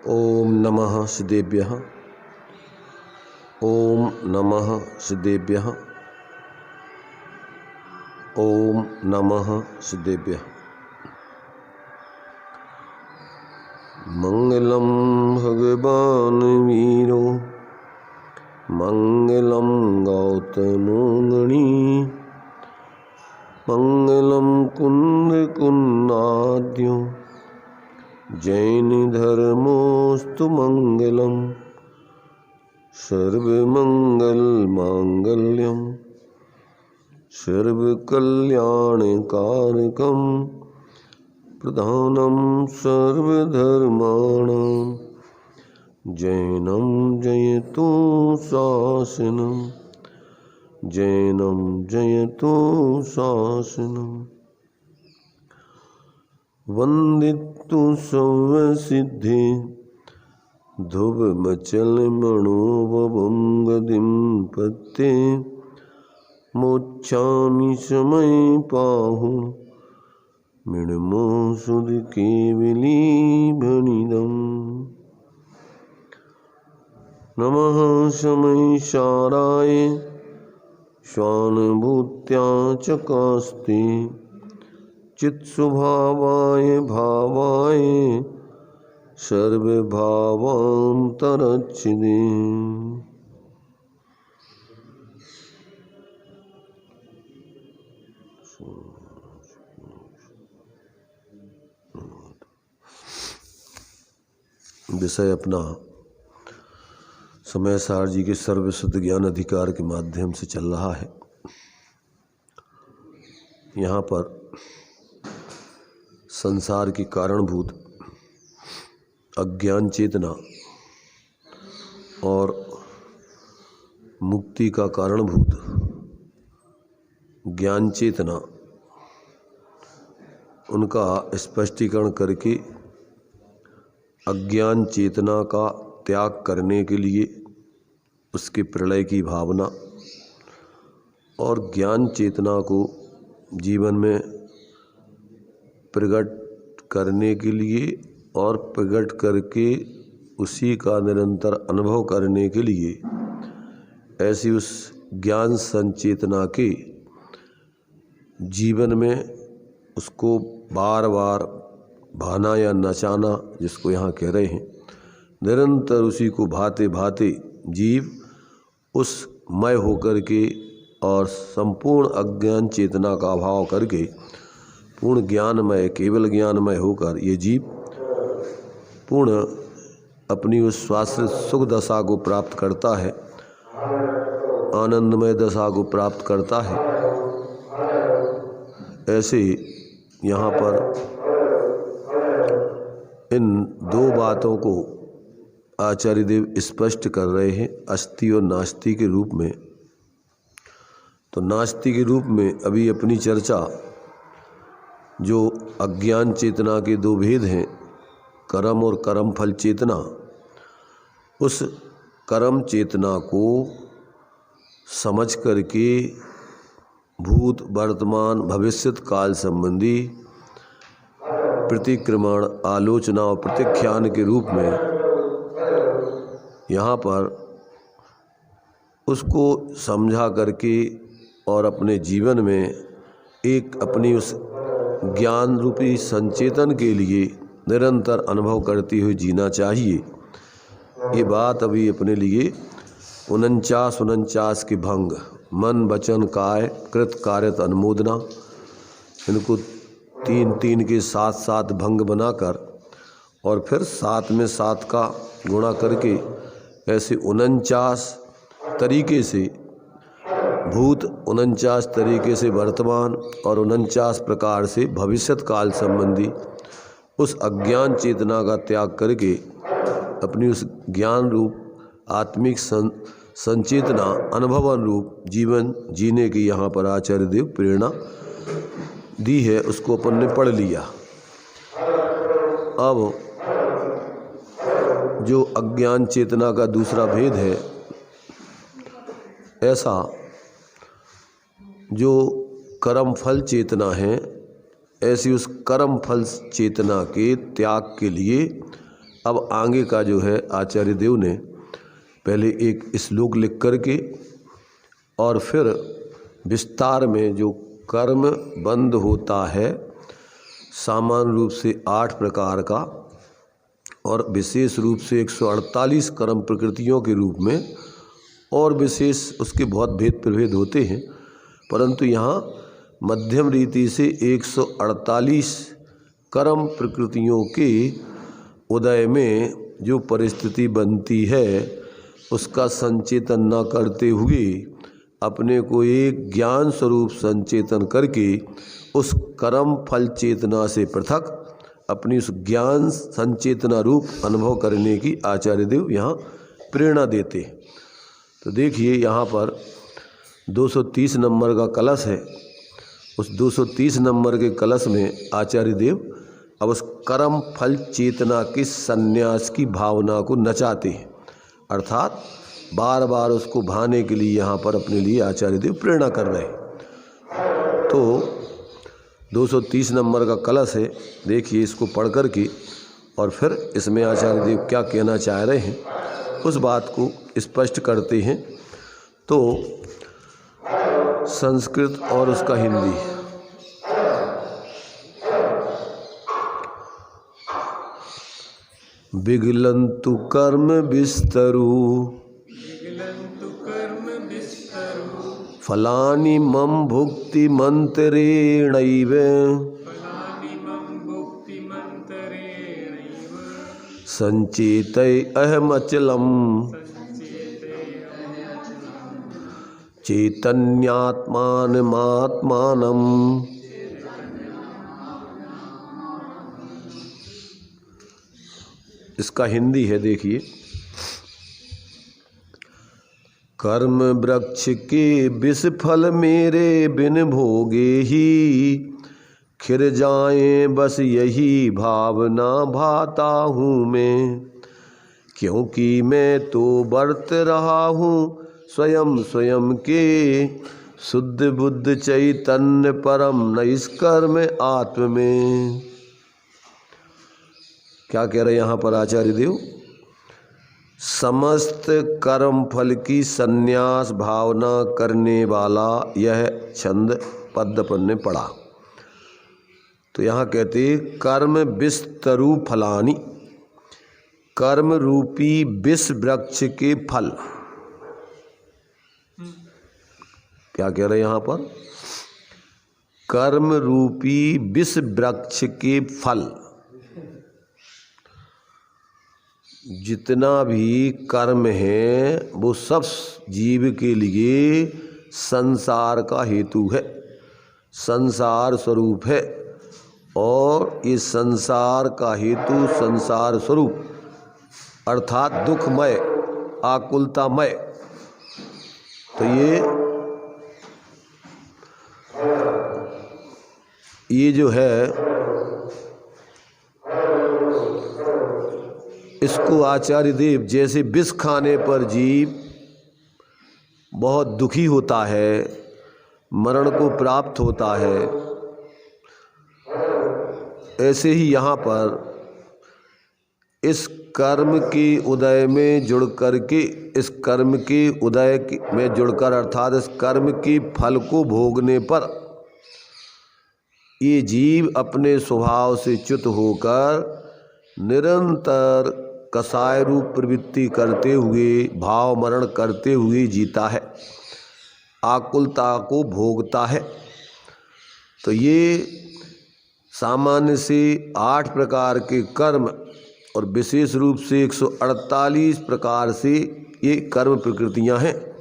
ओम नमः सिद्धेभ्यः। ओम नमः सिद्धेभ्यः। ओम नमः सिद्धेभ्यः। मंगलम भगवान वीरो मंगलम गौतमो गणी मंगलम कुंद कुंदाद्यो जैन धर्मोस्तु मंगलम सर्वमंगल मांगल्यम सर्वकल्याणकारकम प्रधानम सर्वधर्माणां जैनम जयतु शासनम जैनम जयतु शासनम वंदितु सर्वसिद्धि ध्रुवमचल मनोवंगदिं पत्ते मोक्षामि समय पाहु मृण्मो सुध केवली भणिदम् नमः समय साराय स्वानुभूत्या चकास्ते चित्स्वभावाय भावाय सर्वभावान्तरच्छिदे विषय अपना समय सार जी के सर्वसिद्ध ज्ञान अधिकार के माध्यम से चल रहा है। यहाँ पर संसार की कारणभूत अज्ञान चेतना और मुक्ति का कारणभूत ज्ञान चेतना उनका स्पष्टीकरण करके अज्ञान चेतना का त्याग करने के लिए उसके प्रलय की भावना और ज्ञान चेतना को जीवन में प्रकट करने के लिए और प्रकट करके उसी का निरंतर अनुभव करने के लिए ऐसी उस ज्ञान संचेतना के जीवन में उसको बार बार भाना या नचाना जिसको यहाँ कह रहे हैं, निरंतर उसी को भाते भाते जीव उस मय होकर के और संपूर्ण अज्ञान चेतना का अभाव करके पूर्ण ज्ञानमय केवल ज्ञानमय होकर ये जीव पूर्ण अपनी उस शाश्वत सुख दशा को प्राप्त करता है, आनंदमय दशा को प्राप्त करता है। ऐसे यहाँ पर इन दो बातों को आचार्य देव स्पष्ट कर रहे हैं अस्ति और नास्ति के रूप में। तो नास्ति के रूप में अभी अपनी चर्चा जो अज्ञान चेतना के दो भेद हैं, कर्म और कर्म फल चेतना, उस कर्म चेतना को समझ करके भूत वर्तमान भविष्यत काल संबंधी प्रतिक्रमण आलोचना और प्रत्याख्यान के रूप में यहाँ पर उसको समझा करके और अपने जीवन में एक अपनी उस ज्ञान रूपी संचेतन के लिए निरंतर अनुभव करते हुए जीना चाहिए। ये बात अभी अपने लिए 49 के भंग मन वचन काय कृत कार्यत अनुमोदना, इनको 3 के साथ भंग बनाकर और फिर 7 में 7 का गुणा करके ऐसे 49 तरीके से भूत, 49 तरीके से वर्तमान और 49 प्रकार से भविष्यत काल संबंधी उस अज्ञान चेतना का त्याग करके अपनी उस ज्ञान रूप आत्मिक संचेतना अनुभवन रूप जीवन जीने की यहाँ पर आचार्य देव प्रेरणा दी है, उसको अपन ने पढ़ लिया। अब जो अज्ञान चेतना का दूसरा भेद है, ऐसा जो कर्म फल चेतना है, ऐसी उस कर्म फल चेतना के त्याग के लिए अब आगे का जो है आचार्य देव ने पहले एक श्लोक लिख करके और फिर विस्तार में जो कर्म बंद होता है सामान्य रूप से 8 प्रकार का और विशेष रूप से 148 कर्म प्रकृतियों के रूप में, और विशेष उसके बहुत भेद प्रभेद होते हैं, परंतु यहाँ मध्यम रीति से 148 कर्म प्रकृतियों के उदय में जो परिस्थिति बनती है उसका संचेतन न करते हुए अपने को एक ज्ञान स्वरूप संचेतन करके उस कर्म फल चेतना से पृथक अपनी उस ज्ञान संचेतना रूप अनुभव करने की आचार्य देव यहाँ प्रेरणा देते। तो देखिए यहाँ पर 230 नंबर का कलश है। उस 230 नंबर के कलश में आचार्य देव अब उस कर्म फल चेतना के संन्यास की भावना को नचाते हैं, अर्थात बार बार उसको भाने के लिए यहाँ पर अपने लिए आचार्य देव प्रेरणा कर रहे हैं। तो 230 नंबर का कलश है, देखिए इसको पढ़ कर के और फिर इसमें आचार्य देव क्या कहना चाह रहे हैं उस बात को स्पष्ट करते हैं। तो संस्कृत और उसका हिंदी। विगलन्तु कर्म विस्तरु फलानि मम भुक्ति मंत्रेणैव संचेतय अहमचलम् चैतन्यात्मानमात्मानम्। इसका हिंदी है, देखिए। कर्म वृक्ष के विष फल मेरे बिन भोगे ही खिर जाए बस यही भावना भाता हूँ मैं, क्योंकि मैं तो बरत रहा हूँ स्वयं स्वयं के शुद्ध बुद्ध चैतन्य परम नैष्कर्म आत्म में। क्या कह रहे हैं यहाँ पर आचार्य देव? समस्त कर्म फल की संन्यास भावना करने वाला यह छंद पद्म ने पढ़ा। तो यहाँ कहते कर्म विस्तरु फलानि, कर्म रूपी विष वृक्ष के फल। क्या कह रहे हैं यहाँ पर? कर्म रूपी विष वृक्ष के फल, जितना भी कर्म है वो सब जीव के लिए संसार का हेतु है, संसार स्वरूप है, और ये संसार का हेतु संसार स्वरूप अर्थात दुखमय आकुलतामय। तो ये जो है इसको आचार्य देव जैसे विष खाने पर जीव बहुत दुखी होता है, मरण को प्राप्त होता है, ऐसे ही यहाँ पर इस कर्म के उदय में जुड़ कर के, इस कर्म के उदय में जुड़कर अर्थात इस कर्म के फल को भोगने पर ये जीव अपने स्वभाव से च्युत होकर निरंतर कसाय रूप प्रवृत्ति करते हुए भाव मरण करते हुए जीता है, आकुलता को भोगता है। तो ये सामान्य से 8 प्रकार के कर्म और विशेष रूप से 148 प्रकार से ये कर्म प्रकृतियां हैं।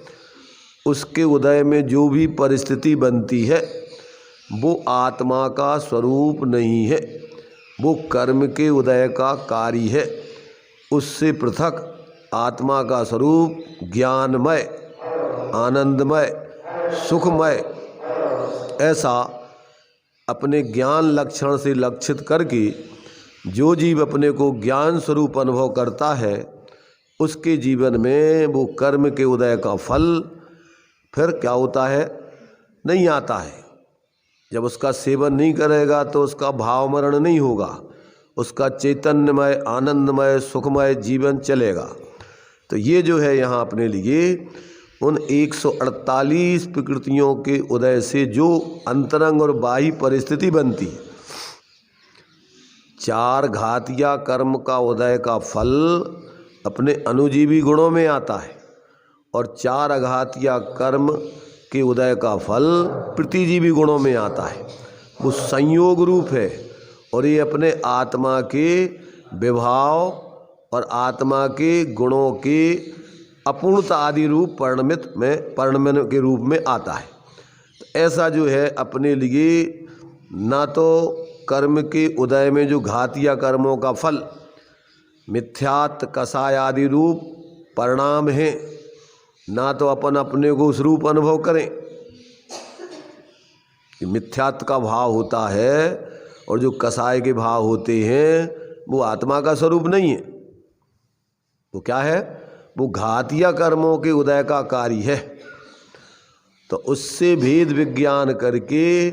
उसके उदय में जो भी परिस्थिति बनती है वो आत्मा का स्वरूप नहीं है, वो कर्म के उदय का कार्य है। उससे पृथक आत्मा का स्वरूप ज्ञानमय, आनंदमय, सुखमय, ऐसा अपने ज्ञान लक्षण से लक्षित करके जो जीव अपने को ज्ञान स्वरूप अनुभव करता है उसके जीवन में वो कर्म के उदय का फल फिर क्या होता है? नहीं आता है। जब उसका सेवन नहीं करेगा तो उसका भाव मरण नहीं होगा, उसका चैतन्यमय, आनंदमय, सुखमय जीवन चलेगा। तो ये जो है यहाँ अपने लिए उन 148 प्रकृतियों के उदय से जो अंतरंग और बाह्य परिस्थिति बनती है, 4 घातिया कर्म का उदय का फल अपने अनुजीवी गुणों में आता है और 4 अघातिया कर्म के उदय का फल प्रतिजीवी गुणों में आता है। वो संयोग रूप है और ये अपने आत्मा के विभाव और आत्मा के गुणों के अपूर्णता आदि रूप परिणमन के रूप में आता है। तो ऐसा जो है अपने लिए ना तो कर्म के उदय में जो घातिया कर्मों का फल मिथ्यात्व कसाय आदि रूप परिणाम है, ना तो अपन अपने को उस रूप अनुभव करें। मिथ्यात्व का भाव होता है और जो कसाय के भाव होते हैं वो आत्मा का स्वरूप नहीं है। वो क्या है? वो घातिया कर्मों के उदय का कार्य है। तो उससे भेद विज्ञान करके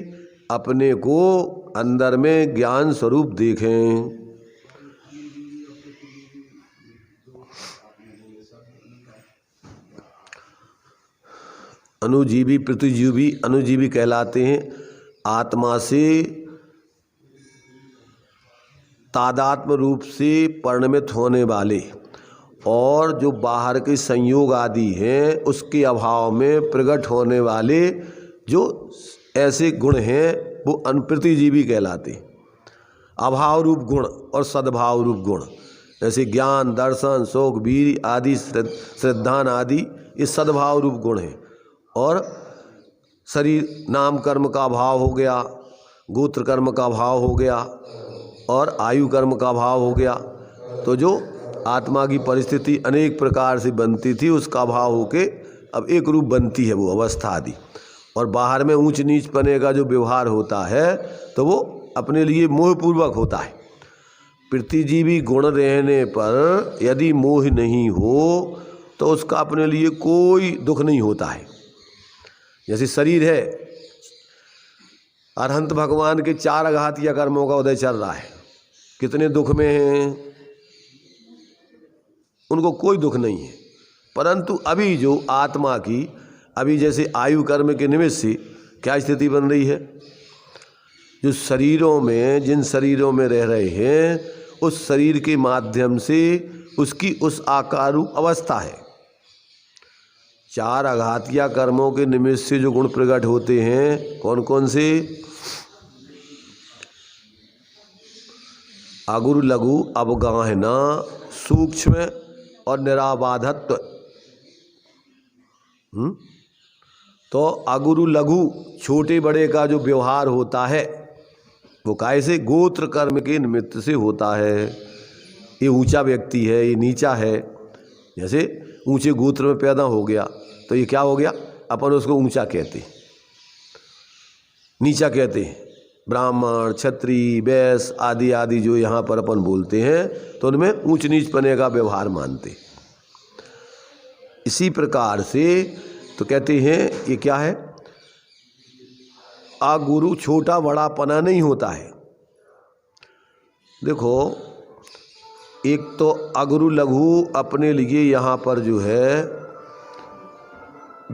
अपने को अंदर में ज्ञान स्वरूप देखें। अनुजीवी प्रतिजीवी, अनुजीवी कहलाते हैं आत्मा से तादात्म्य रूप से परिणमित होने वाले और जो बाहर के संयोग आदि हैं उसके अभाव में प्रकट होने वाले जो ऐसे गुण हैं वो अनप्रतिजीवी कहलाते हैं। अभाव रूप गुण और सद्भाव रूप गुण, जैसे ज्ञान, दर्शन, शोक, वीर आदि, श्रद्धान आदि, ये सद्भाव रूप गुण हैं। और शरीर नाम कर्म का अभाव हो गया, गोत्र कर्म का अभाव हो गया और आयु कर्म का अभाव हो गया। तो जो आत्मा की परिस्थिति अनेक प्रकार से बनती थी उसका अभाव होके अब एक रूप बनती है वो अवस्था आदि। और बाहर में ऊंच नीच पने का जो व्यवहार होता है तो वो अपने लिए मोहपूर्वक होता है। प्रतिजीवी गुण रहने पर यदि मोह नहीं हो तो उसका अपने लिए कोई दुख नहीं होता है। जैसे शरीर है, अरहंत भगवान के 4 अघातिया कर्मों का उदय चल रहा है, कितने दुख में हैं, उनको कोई दुख नहीं है। परंतु अभी जो आत्मा की अभी जैसे आयु कर्म के निमित्त से क्या स्थिति बन रही है, जो शरीरों में जिन शरीरों में रह रहे हैं उस शरीर के माध्यम से उसकी उस आकार रूप अवस्था है। 4 अघातिया कर्मों के निमित्त से जो गुण प्रकट होते हैं कौन कौन से? अगुरु लघु अवगाहना, सूक्ष्म और निराबाधत्व। तो अगुरु लघु छोटे बड़े का जो व्यवहार होता है वो कैसे? गोत्र कर्म के निमित्त से होता है। ये ऊंचा व्यक्ति है, ये नीचा है। जैसे ऊंचे गोत्र में पैदा हो गया तो ये क्या हो गया? अपन उसको ऊंचा कहते हैं, नीचा कहते हैं। ब्राह्मण, क्षत्रिय, वैश्य आदि आदि जो यहाँ पर अपन बोलते हैं तो उनमें ऊंच नीच पने का व्यवहार मानते। इसी प्रकार से तो कहते हैं ये क्या है? अगुरु छोटा बड़ा पना नहीं होता है। देखो, एक तो अगुरु लघु अपने लिए यहाँ पर जो है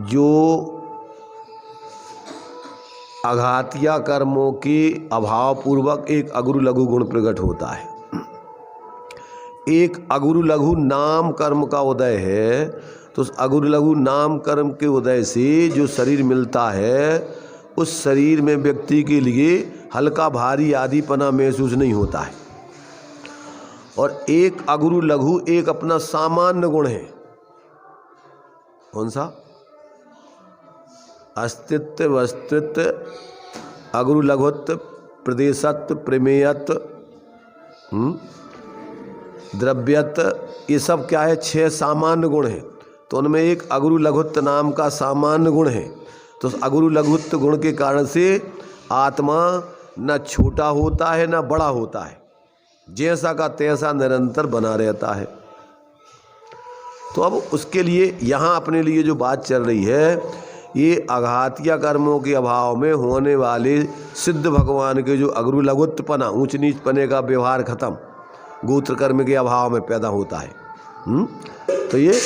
जो अघातिया कर्मों के अभाव पूर्वक एक अगुरु लघु गुण प्रकट होता है। एक अगुरु लघु नाम कर्म का उदय है तो उस अगुरु लघु नाम कर्म के उदय से जो शरीर मिलता है उस शरीर में व्यक्ति के लिए हल्का भारी आदीपना महसूस नहीं होता है। और एक अगुरु लघु एक अपना सामान्य गुण है। कौन सा? अस्तित्व, वस्तित्व, अगुरु लघुत्व, प्रदेशत्व, प्रमेयत्व, द्रव्यत्व, ये सब क्या है? 6 सामान्य गुण हैं। तो उनमें एक अगुरु लघुत्व नाम का सामान्य गुण है। तो अगुरु लघुत्व गुण के कारण से आत्मा न छोटा होता है न बड़ा होता है, जैसा का तैसा निरंतर बना रहता है। तो अब उसके लिए यहाँ अपने लिए जो बात चल रही है ये अघातीय कर्मों के अभाव में होने वाले सिद्ध भगवान के जो अगरु लघुत्वपना, ऊंच नीच पने का व्यवहार खत्म, गोत्र कर्म के अभाव में पैदा होता है। तो ये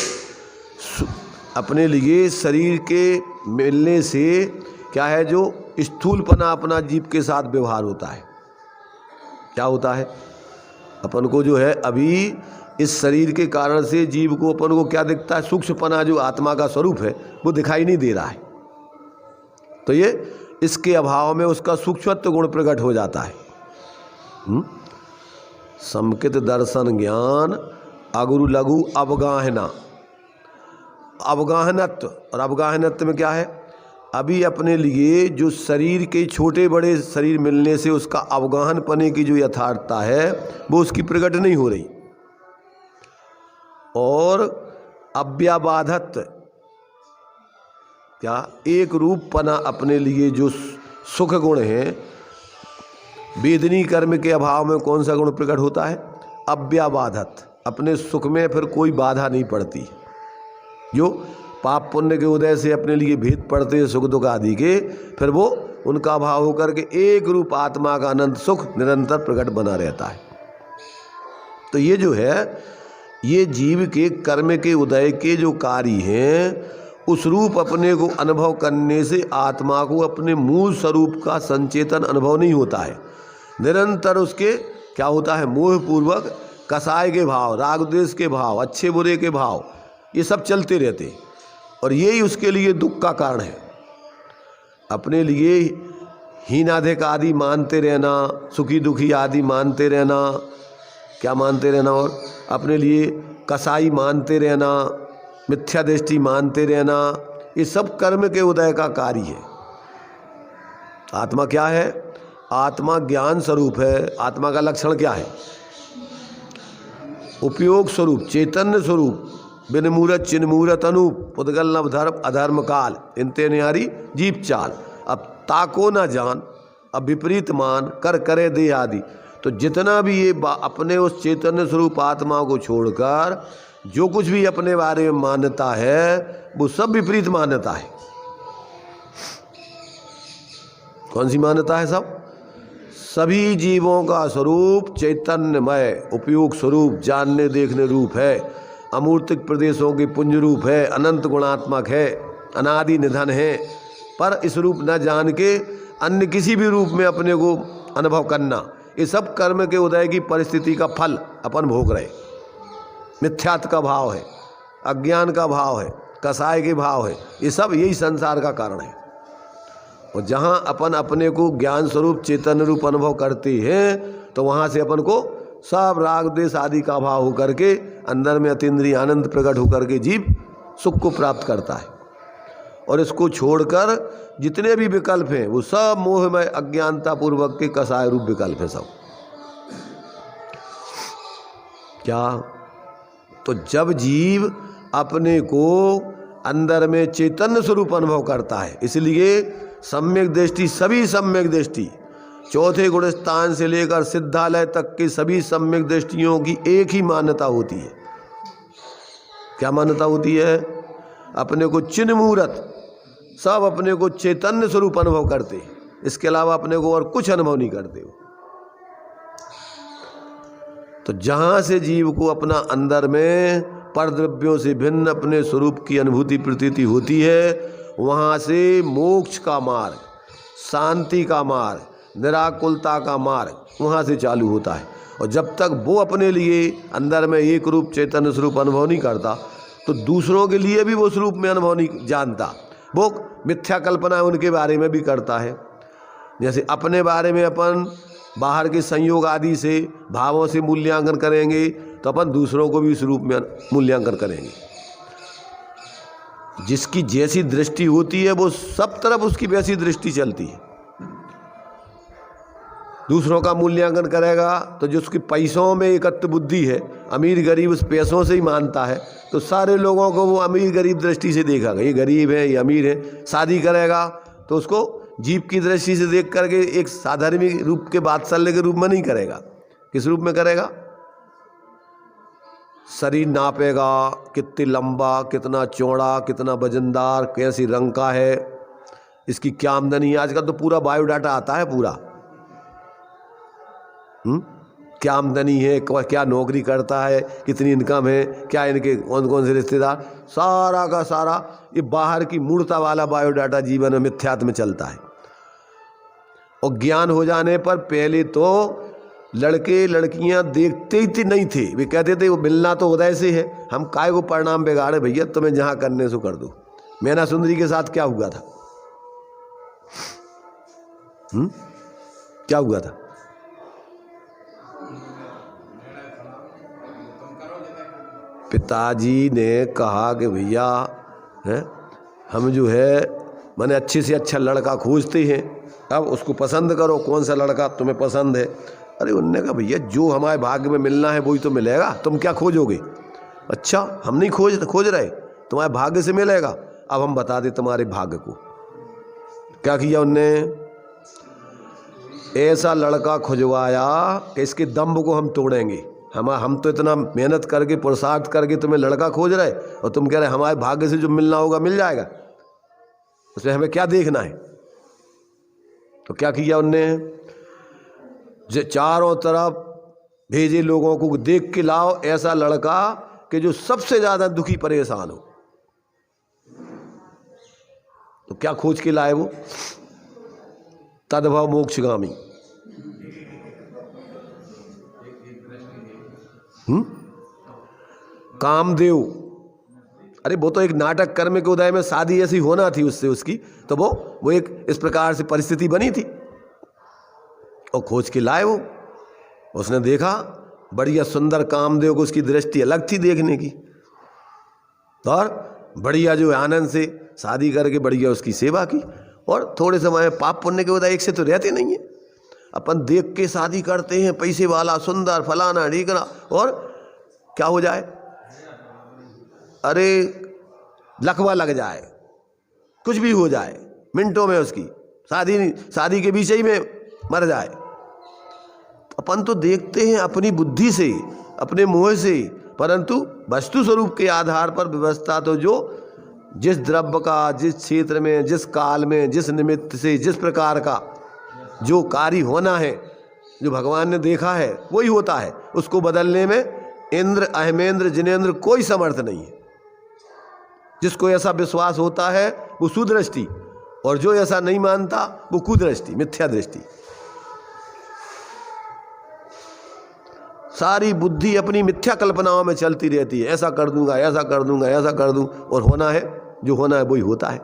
अपने लिए शरीर के मिलने से क्या है, जो स्थूलपना अपना जीव के साथ व्यवहार होता है। क्या होता है, अपन को जो है अभी इस शरीर के कारण से जीव को अपन को क्या दिखता है, सूक्ष्मपना जो आत्मा का स्वरूप है वो दिखाई नहीं दे रहा है। तो ये इसके अभाव में उसका सूक्ष्मत्व गुण प्रकट हो जाता है। समकित दर्शन ज्ञान अगुरु लघु अवगाहना, अवगाहनत्व। और अवगाहनत्व में क्या है, अभी अपने लिए जो शरीर के छोटे बड़े शरीर मिलने से उसका अवगाहन पने की जो यथार्थता है वो उसकी प्रकट नहीं हो रही। और अव्याबाधत्व, क्या एक रूपपना अपने लिए जो सुख गुण है, वेदनी कर्म के अभाव में कौन सा गुण प्रकट होता है, अव्याबाधत, अपने सुख में फिर कोई बाधा नहीं पड़ती। जो पाप पुण्य के उदय से अपने लिए भेद पड़ते हैं सुख दुख आदि के, फिर वो उनका अभाव होकर के एक रूप आत्मा का अनंत सुख निरंतर प्रकट बना रहता है। तो ये जो है, ये जीव के कर्म के उदय के जो कार्य हैं, उस रूप अपने को अनुभव करने से आत्मा को अपने मूल स्वरूप का संचेतन अनुभव नहीं होता है। निरंतर उसके क्या होता है, मोहपूर्वक कसाय के भाव, राग द्वेष के भाव, अच्छे बुरे के भाव, ये सब चलते रहते हैं। और यही उसके लिए दुख का कारण है। अपने लिए हीनाधिक आदि मानते रहना, सुखी दुखी आदि मानते रहना, क्या मानते रहना, और अपने लिए कसाई मानते रहना, मिथ्या दृष्टि मानते रहना, ये सब कर्म के उदय का कार्य है। आत्मा क्या है, आत्मा ज्ञान स्वरूप है। आत्मा का लक्षण क्या है, उपयोग स्वरूप, चैतन्य स्वरूप, बिन मूरत चिन्ह मूरत अनूप, पुद्गल नव धर्म अधर्म काल, इनते न्यारी जीप चाल, अब ताको न जान, अब विपरीत मान, कर करे दे आदि। तो जितना भी ये अपने उस चैतन्य स्वरूप आत्मा को छोड़कर जो कुछ भी अपने बारे में मान्यता है वो सब विपरीत मान्यता है। कौन सी मान्यता है सब? सभी जीवों का स्वरूप चैतन्यमय, उपयोग स्वरूप, जानने देखने रूप है, अमूर्तिक प्रदेशों के पुंज रूप है, अनंत गुणात्मक है, अनादि निधन है। पर इस रूप न जान के अन्य किसी भी रूप में अपने को अनुभव करना, ये सब कर्म के उदय की परिस्थिति का फल अपन भोग रहे। मिथ्यात्व का भाव है, अज्ञान का भाव है, कसाय के भाव है, ये सब यही संसार का कारण है। और जहाँ अपन अपने को ज्ञान स्वरूप चैतन्य रूप अनुभव करते हैं तो वहाँ से अपन को सब राग द्वेष आदि का भाव होकर के अंदर में अतीन्द्रिय आनंद प्रकट होकर के जीव सुख को प्राप्त करता है। और इसको छोड़कर जितने भी विकल्प हैं वो सब मोहमय अज्ञानता पूर्वक के कसाय रूप विकल्प हैं सब। क्या? तो जब जीव अपने को अंदर में चैतन्य स्वरूप अनुभव करता है, इसलिए सम्यक दृष्टि, सभी सम्यक दृष्टि, चौथे गुण स्थान से लेकर सिद्धालय तक की सभी सम्यक दृष्टियों की एक ही मान्यता होती है। क्या मान्यता होती है? अपने को चिन्ह मूर्त, सब अपने को चैतन्य स्वरूप अनुभव करते हैं, इसके अलावा अपने को और कुछ अनुभव नहीं करते हो। तो जहाँ से जीव को अपना अंदर में परद्रव्यों से भिन्न अपने स्वरूप की अनुभूति प्रतीति होती है, वहाँ से मोक्ष का मार्ग, शांति का मार्ग, निराकुलता का मार्ग वहाँ से चालू होता है। और जब तक वो अपने लिए अंदर में एक रूप चैतन्य स्वरूप अनुभव नहीं करता तो दूसरों के लिए भी वो स्वरूप में अनुभव नहीं जानता, वो मिथ्या कल्पना उनके बारे में भी करता है। जैसे अपने बारे में अपन बाहर के संयोग आदि से भावों से मूल्यांकन करेंगे तो अपन दूसरों को भी इस रूप में मूल्यांकन करेंगे। जिसकी जैसी दृष्टि होती है वो सब तरफ उसकी वैसी दृष्टि चलती है। दूसरों का मूल्यांकन करेगा तो जिसकी पैसों में एकत्व बुद्धि है, अमीर गरीब उस पैसों से ही मानता है, तो सारे लोगों को वो अमीर गरीब दृष्टि से देखेगा, ये गरीब है ये अमीर है। शादी करेगा तो उसको जीव की दृष्टि से देख करके एक साधारण रूप के बात्सल्य के रूप में नहीं करेगा। किस रूप में करेगा? शरीर नापेगा, कितनी लंबा, कितना चौड़ा, कितना वजनदार, कैसी रंग का है, इसकी क्या आमदनी है। आजकल तो पूरा बायोडाटा आता है पूरा। क्या आमदनी है, क्या नौकरी करता है, कितनी इनकम है, क्या इनके कौन कौन से रिश्तेदार, सारा का सारा ये बाहर की मूर्ता वाला बायोडाटा जीवन में मिथ्यात्व में चलता है। और ज्ञान हो जाने पर पहले तो लड़के लड़कियां देखते ही नहीं थे, वे कहते थे वो मिलना तो उदय से है, हम काय को परिणाम बिगाड़े भैया, तुम्हें जहां करने से कर दो। मैना सुंदरी के साथ क्या हुआ था? क्या हुआ था? पिताजी ने कहा कि भैया हम जो है मैंने अच्छे से अच्छा लड़का खोजते हैं, अब उसको पसंद करो, कौन सा लड़का तुम्हें पसंद है। अरे उन्होंने कहा भैया जो हमारे भाग्य में मिलना है वही तो मिलेगा, तुम क्या खोजोगे? अच्छा हम नहीं खोज रहे, तुम्हारे भाग्य से मिलेगा। अब हम बता दें तुम्हारे भाग्य को। क्या किया उनने? ऐसा लड़का खुजवाया कि इसके दम्भ को हम तोड़ेंगे। हम तो इतना मेहनत करके पुरुषार्थ करके तुम्हें लड़का खोज रहे और तुम कह रहे हमारे भाग्य से जो मिलना होगा मिल जाएगा, उसमें हमें क्या देखना है। तो क्या किया उनने? चारों तरफ भेजे लोगों को, देख के लाओ ऐसा लड़का कि जो सबसे ज्यादा दुखी परेशान हो। तो क्या खोज के लाए वो? तद्भव मोक्षगामी। कामदेव। अरे वो तो एक नाटक कर्म के उदय में शादी ऐसी होना थी उससे उसकी, तो वो एक इस प्रकार से परिस्थिति बनी थी और खोज के लाए वो। उसने देखा बढ़िया सुंदर कामदेव को, उसकी दृष्टि अलग थी देखने की, और बढ़िया जो आनंद से शादी करके बढ़िया उसकी सेवा की। और थोड़े समय में पाप पुण्य के उदय एक से तो रहते नहीं है, अपन देख के शादी करते हैं, पैसे वाला सुंदर फलाना ढीकना, और क्या हो जाए? अरे लकवा लग जाए, कुछ भी हो जाए, मिनटों में उसकी शादी के बीच ही में मर जाए। अपन तो देखते हैं अपनी बुद्धि से, अपने मोह से, परंतु वस्तु स्वरूप के आधार पर व्यवस्था तो जो जिस द्रव्य का, जिस क्षेत्र में, जिस काल में, जिस निमित्त से, जिस प्रकार का जो कार्य होना है, जो भगवान ने देखा है वही होता है। उसको बदलने में इंद्र, अहमेंद्र, जिनेंद्र कोई समर्थ नहीं है। जिसको ऐसा विश्वास होता है वो सुदृष्टि, और जो ऐसा नहीं मानता वो कुदृष्टि, मिथ्या दृष्टि। सारी बुद्धि अपनी मिथ्या कल्पनाओं में चलती रहती है, ऐसा कर दूंगा, ऐसा कर दूंगा, ऐसा कर दूं, और होना है जो होना है वही होता है।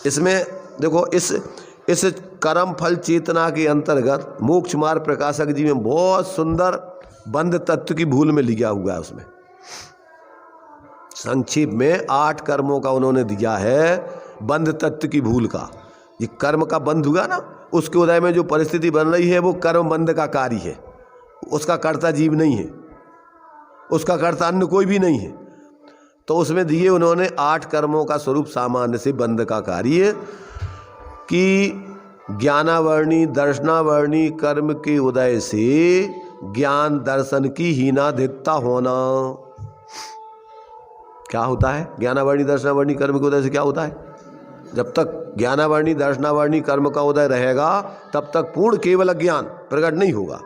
इसमें देखो, इस कर्म फल चेतना के अंतर्गत मोक्ष मार्ग प्रकाशक जी में बहुत सुंदर बंध तत्व की भूल में लिया हुआ है। उसमें संक्षेप में 8 कर्मों का उन्होंने दिया है बंध तत्व की भूल का। ये कर्म का बंध हुआ ना, उसके उदय में जो परिस्थिति बन रही है वो कर्म बंध का कार्य है, उसका कर्ता जीव नहीं है, उसका कर्ता अन्य कोई भी नहीं है। तो उसमें दिए उन्होंने 8 कर्मों का स्वरूप सामान्य से बंध का कार्य कि ज्ञानावर्णी दर्शनावर्णी कर्म के उदय से ज्ञान दर्शन की हीनाधिकता होना। क्या होता है? ज्ञानावर्णी दर्शनावर्णी कर्म के उदय से क्या होता है? जब तक ज्ञानावर्णी दर्शनावर्णी कर्म का उदय रहेगा तब तक पूर्ण केवल ज्ञान प्रकट नहीं होगा,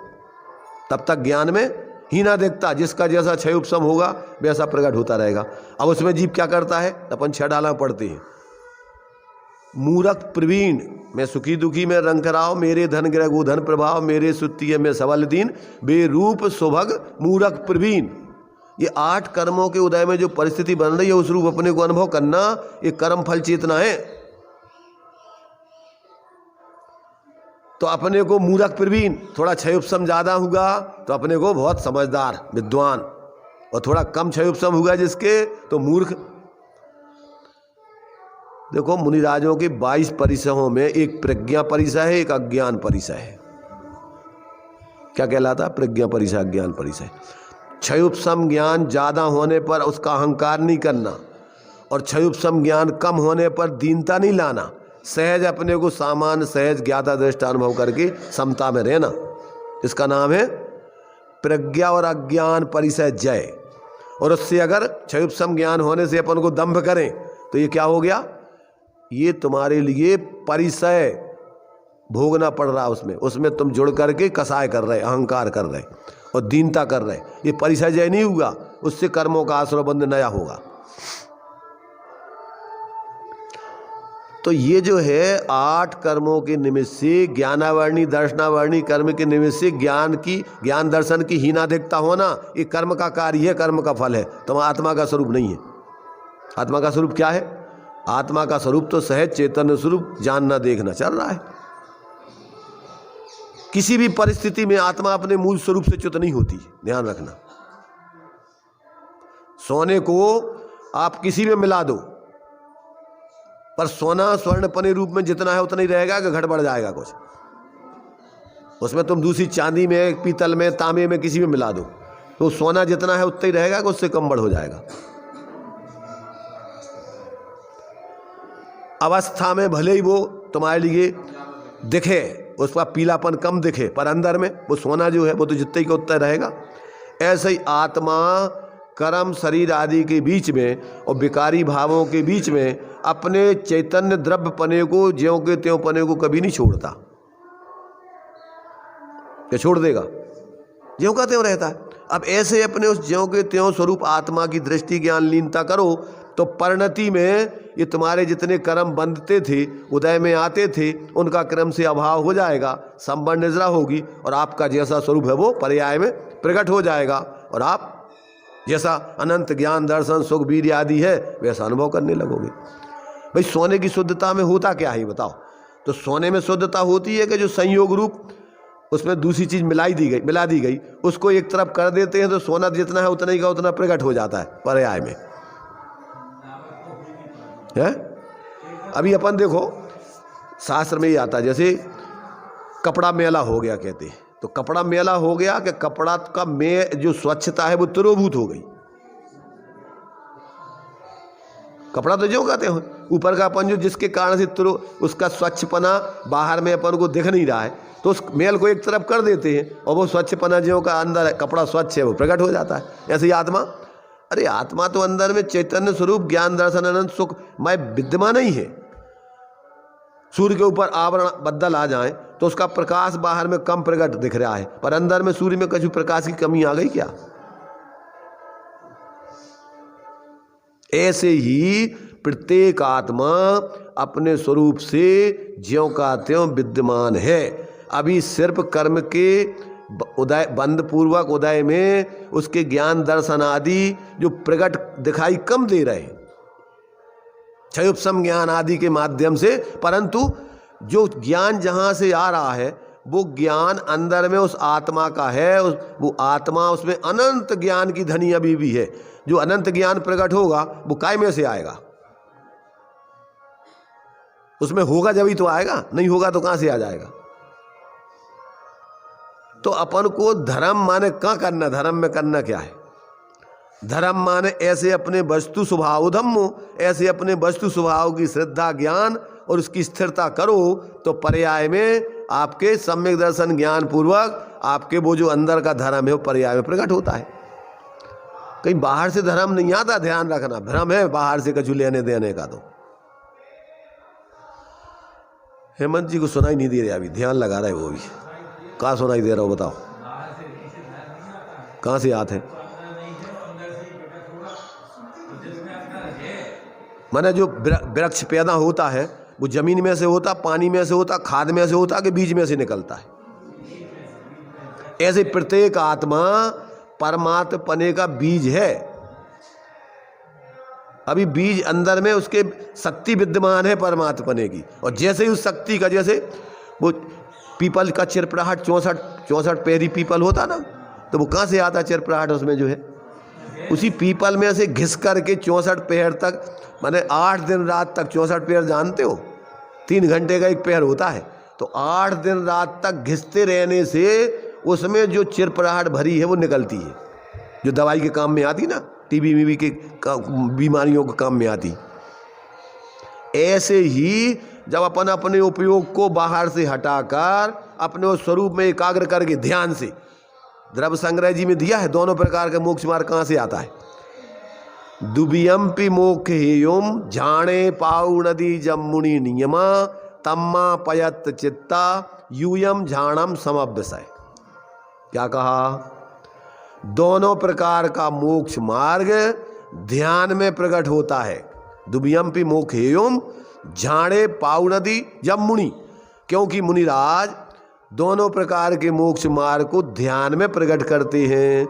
तब तक ज्ञान में हीनाधिकता, जिसका जैसा क्षय उपशम होगा वैसा प्रकट होता रहेगा। अब उसमें जीव क्या करता है? अपन 6 डाला पढ़ते हैं। मूरख प्रवीण, मैं सुखी दुखी में रंग कराओ, मेरे धन ग्रह गोधन प्रभाव, मेरे सुत्ती में सबल दीन, बेरूप सुभग मूरख प्रवीण। ये 8 कर्मों के उदय में जो परिस्थिति बन रही है उस रूप अपने को अनुभव करना, ये कर्म फल चेतना है। तो अपने को मूरख प्रवीण, थोड़ा क्षय उपशम ज्यादा हुआ तो अपने को बहुत समझदार विद्वान, और थोड़ा कम क्षय उपशम हुआ जिसके तो मूर्ख। देखो मुनिराजों के 22 परिसहों में एक प्रज्ञा परिसह है, एक अज्ञान परिसह है। क्या कहलाता? प्रज्ञा परिसह, अज्ञान परिसह। क्षय उपशम ज्ञान ज्यादा होने पर उसका अहंकार नहीं करना, और क्षय उपशम ज्ञान कम होने पर दीनता नहीं लाना, सहज अपने को सामान्य सहज ज्ञाता दृष्टा अनुभव करके समता में रहना, इसका नाम है प्रज्ञा और अज्ञान परिसय जय। और उससे अगर क्षयोपशम ज्ञान होने से अपन को दंभ करें तो ये क्या हो गया, ये तुम्हारे लिए परिसय भोगना पड़ रहा, उसमें तुम जुड़ करके कसाय कर रहे, अहंकार कर रहे और दीनता कर रहे। ये परिसय जय नहीं हुआ, उससे कर्मों का आश्रयबंध नया होगा। तो ये जो है 8 कर्मों के निमित्त से ज्ञानावर्णी दर्शनावर्णी कर्म के निमित्त से ज्ञान दर्शन की हीनाधिकता होना, ये कर्म का कार्य है, कर्म का फल है, तुम्हारा आत्मा का स्वरूप नहीं है। आत्मा का स्वरूप क्या है? आत्मा का स्वरूप तो सहज चैतन्य स्वरूप जानना देखना चल रहा है। किसी भी परिस्थिति में आत्मा अपने मूल स्वरूप से च्युत नहीं होती, ध्यान रखना। सोने को आप किसी में मिला दो, पर सोना स्वर्ण पने रूप में जितना है उतना ही रहेगा कि घट बढ़ जाएगा कुछ? उसमें तुम दूसरी चांदी में, पीतल में, तांबे में, किसी में मिला दो तो सोना जितना है उतना ही रहेगा कि उससे कम बढ़ हो जाएगा। अवस्था में भले ही वो तुम्हारे लिए दिखे, उसका पीलापन कम दिखे, पर अंदर में वो सोना जो है वो तो जितना ही का उतना रहेगा। ऐसे ही आत्मा कर्म शरीर आदि के बीच में और विकारी भावों के बीच में अपने चैतन्य द्रव्य पने को, ज्यों के त्यों पने को कभी नहीं छोड़ता। क्या छोड़ देगा? ज्यों का त्यों रहता है। अब ऐसे अपने उस ज्यों के त्यों स्वरूप आत्मा की दृष्टि ज्ञान लीनता करो तो परिणति में ये तुम्हारे जितने कर्म बंधते थे, उदय में आते थे, उनका क्रम से अभाव हो जाएगा, संबंध निजरा होगी और आपका जैसा स्वरूप है वो पर्याय में प्रकट हो जाएगा और आप जैसा अनंत ज्ञान दर्शन सुख वीर्य आदि है वैसा अनुभव करने लगोगे। भाई सोने की शुद्धता में होता क्या है बताओ? तो सोने में शुद्धता होती है कि जो संयोग रूप उसमें दूसरी चीज मिला दी गई, उसको एक तरफ कर देते हैं तो सोना जितना है उतना ही का उतना प्रकट हो जाता है पर्याय में है। अभी अपन देखो शास्त्र में ही आता है, जैसे कपड़ा मेला हो गया कहते हैं, तो कपड़ा मेला हो गया कि कपड़ा का जो स्वच्छता है वो तिरोभूत हो गई। कपड़ा तो जो कहते हो ऊपर का अपन जो जिसके कारण से उसका स्वच्छपना बाहर में अपन को दिख नहीं रहा है, तो उस मेल को एक तरफ कर देते हैं और वो स्वच्छपना जो का अंदर है, कपड़ा स्वच्छ है वो प्रकट हो जाता है। ऐसे ही आत्मा, अरे आत्मा तो अंदर में चैतन्य स्वरूप ज्ञान दर्शन अनंत सुख मैं विद्यमान ही है। सूर्य के ऊपर आवरण बदल आ जाए तो उसका प्रकाश बाहर में कम प्रकट दिख रहा है, पर अंदर में सूर्य में कुछ प्रकाश की कमी आ गई क्या? ऐसे ही प्रत्येक आत्मा अपने स्वरूप से ज्यों का त्यों विद्यमान है। अभी सिर्फ कर्म के उदय बंध पूर्वक उदय में उसके ज्ञान दर्शन आदि जो प्रकट दिखाई कम दे रहे हैं क्षयोपशम ज्ञान आदि के माध्यम से, परंतु जो ज्ञान जहाँ से आ रहा है वो ज्ञान अंदर में उस आत्मा का है। वो आत्मा उसमें अनंत ज्ञान की धनी अभी भी है। जो अनंत ज्ञान प्रकट होगा वो काय में से आएगा? उसमें होगा जब ही तो आएगा, नहीं होगा तो कहाँ से आ जाएगा? तो अपन को धर्म माने क्या करना? धर्म में करना क्या है? धर्म माने ऐसे अपने वस्तु स्वभाव धम्मो, ऐसे अपने वस्तु स्वभाव की श्रद्धा ज्ञान और उसकी स्थिरता करो तो पर्याय में आपके सम्यक दर्शन ज्ञान पूर्वक आपके वो जो अंदर का धर्म है वो पर्याय में प्रकट होता है। कहीं बाहर से धर्म नहीं आता, ध्यान रखना। भ्रम है बाहर से कछु लेने देने का। तो हेमंत जी को सुनाई नहीं दे रहा, अभी ध्यान लगा रहे वो भी। कहाँ सुनाई दे रहा हो बताओ? कहाँ से आते हैं? माने जो वृक्ष पैदा होता है वो जमीन में से होता, पानी में से होता, खाद में से होता कि बीज में से निकलता है? ऐसे प्रत्येक आत्मा परमात्म पने का बीज है। अभी बीज अंदर में उसके शक्ति विद्यमान है परमात्म पने की, और जैसे ही उस शक्ति का, जैसे वो पीपल का चिरपराहट 64 पैरी पीपल होता ना, तो वो कहाँ से आता चिरपराहट? उसमें जो है उसी पीपल में से घिस करके 64 पैर तक, माने 8 दिन रात तक 64 पैर जानते हो? 3 घंटे का एक पैर होता है, तो 8 दिन रात तक घिसते रहने से उसमें जो चिरपराहट भरी है वो निकलती है, जो दवाई के काम में आती ना, टीबी वीबी के बीमारियों के काम में आती। ऐसे ही जब अपन अपने उपयोग को बाहर से हटाकर अपने उस स्वरूप में एकाग्र करके ध्यान से द्रव्य संग्रह जी में दिया है दोनों प्रकार का मोक्ष मार्ग कहाँ से आता है। दुबियम्पि मोक्ष हेयुम झाणे पाऊ नदी जमुनि नियमा तम्मा पयत चित्ता यूयम झाणम समभ्यसय। क्या कहा, दोनों प्रकार का मोक्ष मार्ग ध्यान में प्रकट होता है। दुबियम्पि मोक्ष हेयुम झाणे पाऊ नदी जमुनि, क्योंकि मुनिराज दोनों प्रकार के मोक्ष मार्ग को ध्यान में प्रकट करते हैं।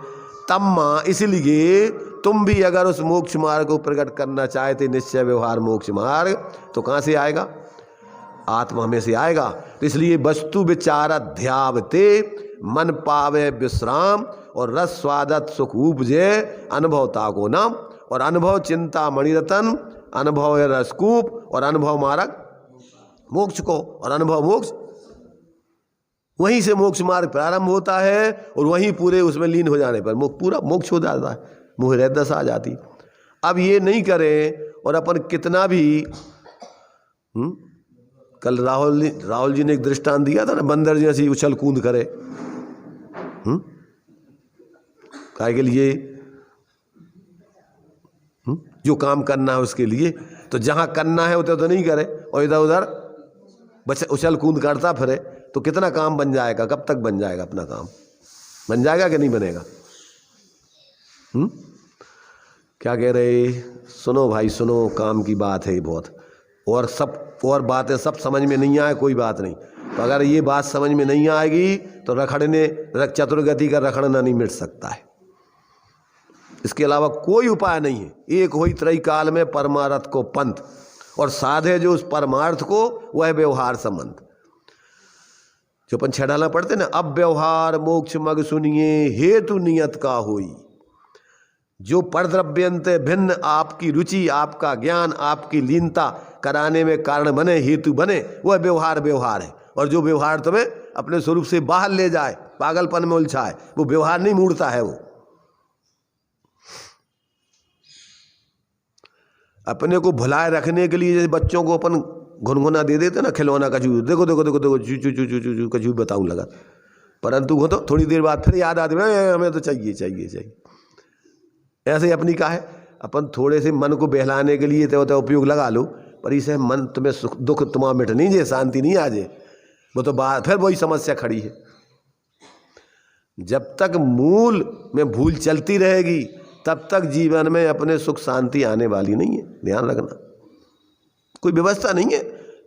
तम्मा, इसलिए तुम भी अगर उस मोक्ष मार्ग को प्रकट करना चाहते निश्चय व्यवहार मोक्ष मार्ग, तो कहाँ से आएगा, आत्मा में से आएगा। तो इसलिए वस्तु विचार ध्यावते मन पावे विश्राम और रस स्वादत सुख उपजे अनुभवता को नाम, और अनुभव चिंता मणिरतन, अनुभव है रसकूप, और अनुभव मार्ग मोक्ष को, और अनुभव मोक्ष, वहीं से मोक्ष मार्ग प्रारंभ होता है और वहीं पूरे उसमें लीन हो जाने पर पूरा मोक्ष हो जाता है, मुँह दशा आ जाती। अब ये नहीं करें और अपन कितना भी कल राहुल जी ने एक दृष्टांत दिया था ना, बंदर जैसी उछल कूद करे, काहे के लिए, जो काम करना है उसके लिए, तो जहां करना है उधर तो नहीं करे और इधर उधर उछल कूद करता फिरे, तो कितना काम बन जाएगा, कब तक बन जाएगा अपना काम, बन जाएगा कि नहीं बनेगा। क्या कह रहे, सुनो भाई सुनो, काम की बात है बहुत, और सब और बातें सब समझ में नहीं आए कोई बात नहीं, तो अगर ये बात समझ में नहीं आएगी तो रखड़ने चतुर्गति का रखड़ना नहीं मिट सकता है, इसके अलावा कोई उपाय नहीं है। एक होई त्रय काल में परमार्थ को पंथ, और साधे जो उस परमार्थ को वह व्यवहार संबंध, जो अपन छेड़ाना पड़ते ना, अब व्यवहार मोक्ष मग सुनिए हेतु नियत का होई, जो परद्रव्यंत भिन्न आपकी रुचि आपका ज्ञान आपकी लीनता कराने में कारण बने हेतु बने, वह व्यवहार व्यवहार है। और जो व्यवहार तुम्हें अपने स्वरूप से बाहर ले जाए, पागलपन में उलझाए, वो व्यवहार नहीं मूड़ता है। वो अपने को भुलाए रखने के लिए जैसे बच्चों को अपन घुनघुना दे देते ना, खिलौना कछू, देखो देखो देखो देखो चू चू चू चू चू चू कछू बताऊं लगा, परंतु वो तो थोड़ी देर बाद फिर याद आती है हमें तो चाहिए चाहिए चाहिए। ऐसे अपनी का है, अपन थोड़े से मन को बहलाने के लिए तो उपयोग लगा लो, पर इसे मन तुम्हें सुख दुख तुम्हारा मिट नहीं जे, शांति नहीं आ जाए, वो तो बात फिर वही समस्या खड़ी है। जब तक मूल में भूल चलती रहेगी तब तक जीवन में अपने सुख शांति आने वाली नहीं है, ध्यान रखना। कोई व्यवस्था नहीं है,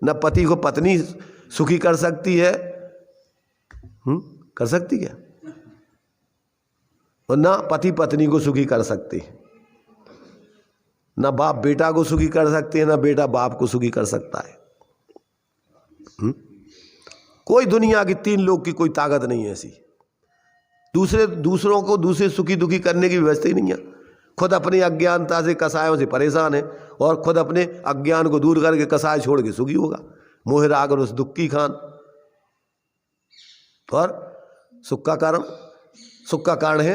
न पति को पत्नी सुखी कर सकती है, कर सकती क्या, और ना पति पत्नी को सुखी कर सकते हैं, ना बाप बेटा को सुखी कर सकते हैं, ना बेटा बाप को सुखी कर सकता है। कोई दुनिया की तीन लोग की कोई ताकत नहीं है ऐसी, दूसरों को दूसरे सुखी दुखी करने की व्यवस्था ही नहीं है। खुद अपनी अज्ञानता से कसायों से परेशान है और खुद अपने अज्ञान को दूर करके कसाय छोड़ के सुखी होगा, मोह राग और उस दुख की खान। और सुख का कारण है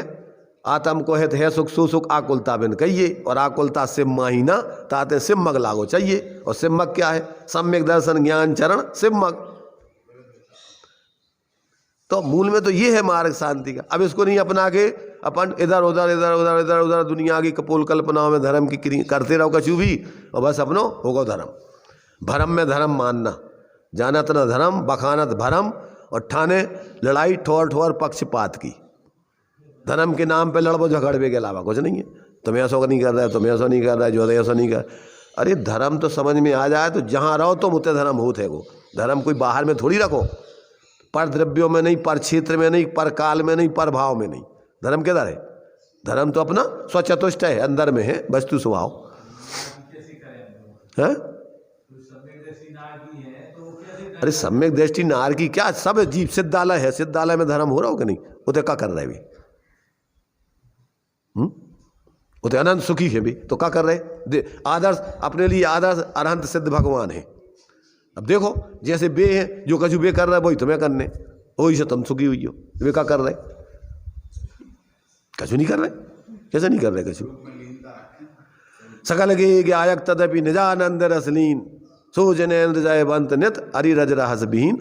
आत्म को है सुख सुख आकुलता बिन कहिए, और आकुलता सिम्मा ही ना ताते सिम्मग लागो चाहिए। और सिम्मग क्या है, सम्यक दर्शन ज्ञान चरण सिम्मग। तो मूल में तो ये है मार्ग शांति का। अब इसको नहीं अपना के अपन इधर उधर दुनिया की कपोल कल्पनाओं में धर्म की करते रहो कछु भी, और बस अपनो होगो धर्म। भरम में धर्म मानना, जानत न धर्म बखानत भरम, और ठाने लड़ाई ठोर ठोर पक्षपात की। धर्म के नाम पे लड़बो झगड़वे के अलावा कुछ नहीं है। तुम ऐसा नहीं कर रहे हो, तुम ऐसा नहीं कर रहा है, जो ऐसा नहीं कर। अरे धर्म तो समझ में आ जाए तो जहाँ रहो तुम उतने धर्म होते हो। धर्म कोई बाहर में थोड़ी रखो, पर द्रव्यों में नहीं, पर क्षेत्र में नहीं, पर काल में नहीं, पर भाव में नहीं। धर्म किधर है? धर्म तो अपना स्वचतुष्ट है, अंदर में है वस्तु स्वभाव है। अरे सम्यक दृष्टि नार की क्या, सब जीव सिद्धालय है, सिद्धालय में धर्म हो रहा हो कि नहीं? उते क्या कर रहे भी, उते अनंत सुखी है भी, तो क्या कर रहे? आदर्श अपने लिए आदर्श अरहंत सिद्ध भगवान है। अब देखो जैसे बे है, जो कछु बे कर रहा है वही तुम्हें करने, वही से तुम सुखी हुई हो। वे क्या कर रहे? कछु नहीं कर रहे। कैसे नहीं कर रहे कछु? सकल गे आयक तदपि निजानंद रसलीन, सो जनेन्द्र जय बंत नित अरि रज रहस बीन,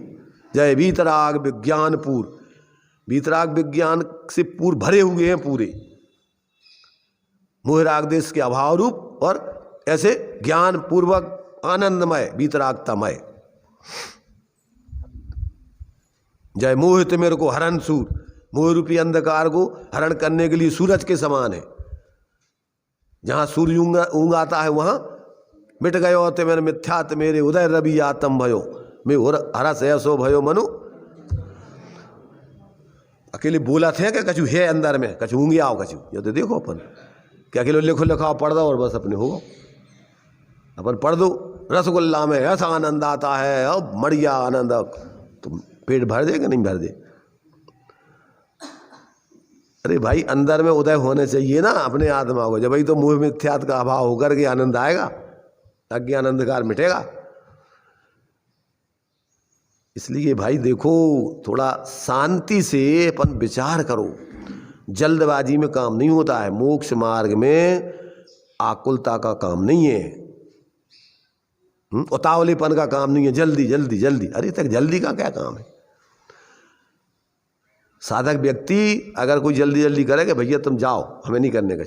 जय बीतराग विज्ञानपुर। वीतराग विज्ञान से पूर्ण भरे हुए हैं पूरे, मोह राग देश के अभाव रूप और ऐसे ज्ञान पूर्वक आनंदमय वीतरागतामय। जय मोहित मेरे को हरण सूर, मोह रूपी अंधकार को हरण करने के लिए सूरज के समान है। जहां सूर्य ऊँग आता है वहां मिट गयो ते मेरे मिथ्यात मेरे उदय रवि आतम भयो, मैं हरस ऐसो भयो मनु। अकेले बोला थे क्या कछु है अंदर में, कछु ऊँगे आओ कछु, ये तो देखो अपन क्या अकेले लिखो लिखाओ पढ़ दो और बस अपने हो अपन पढ़ दो। रसगुल्ला में ऐसा आनंद आता है, अब मड़िया आनंद, तो पेट भर दे कि नहीं भर दे? अरे भाई अंदर में उदय होने चाहिए ना अपने आत्मा को, जब भाई तो मोह मिथ्यात का अभाव होकर के आनंद आएगा, अज्ञान अंधकार मिटेगा। इसलिए भाई देखो थोड़ा शांति से अपन विचार करो, जल्दबाजी में काम नहीं होता है। मोक्ष मार्ग में आकुलता का काम नहीं है, उतावलेपन का काम नहीं है, जल्दी जल्दी जल्दी। अरे तक जल्दी का क्या काम है? साधक व्यक्ति अगर कोई जल्दी जल्दी करे कि भैया तुम जाओ, हमें नहीं करने का,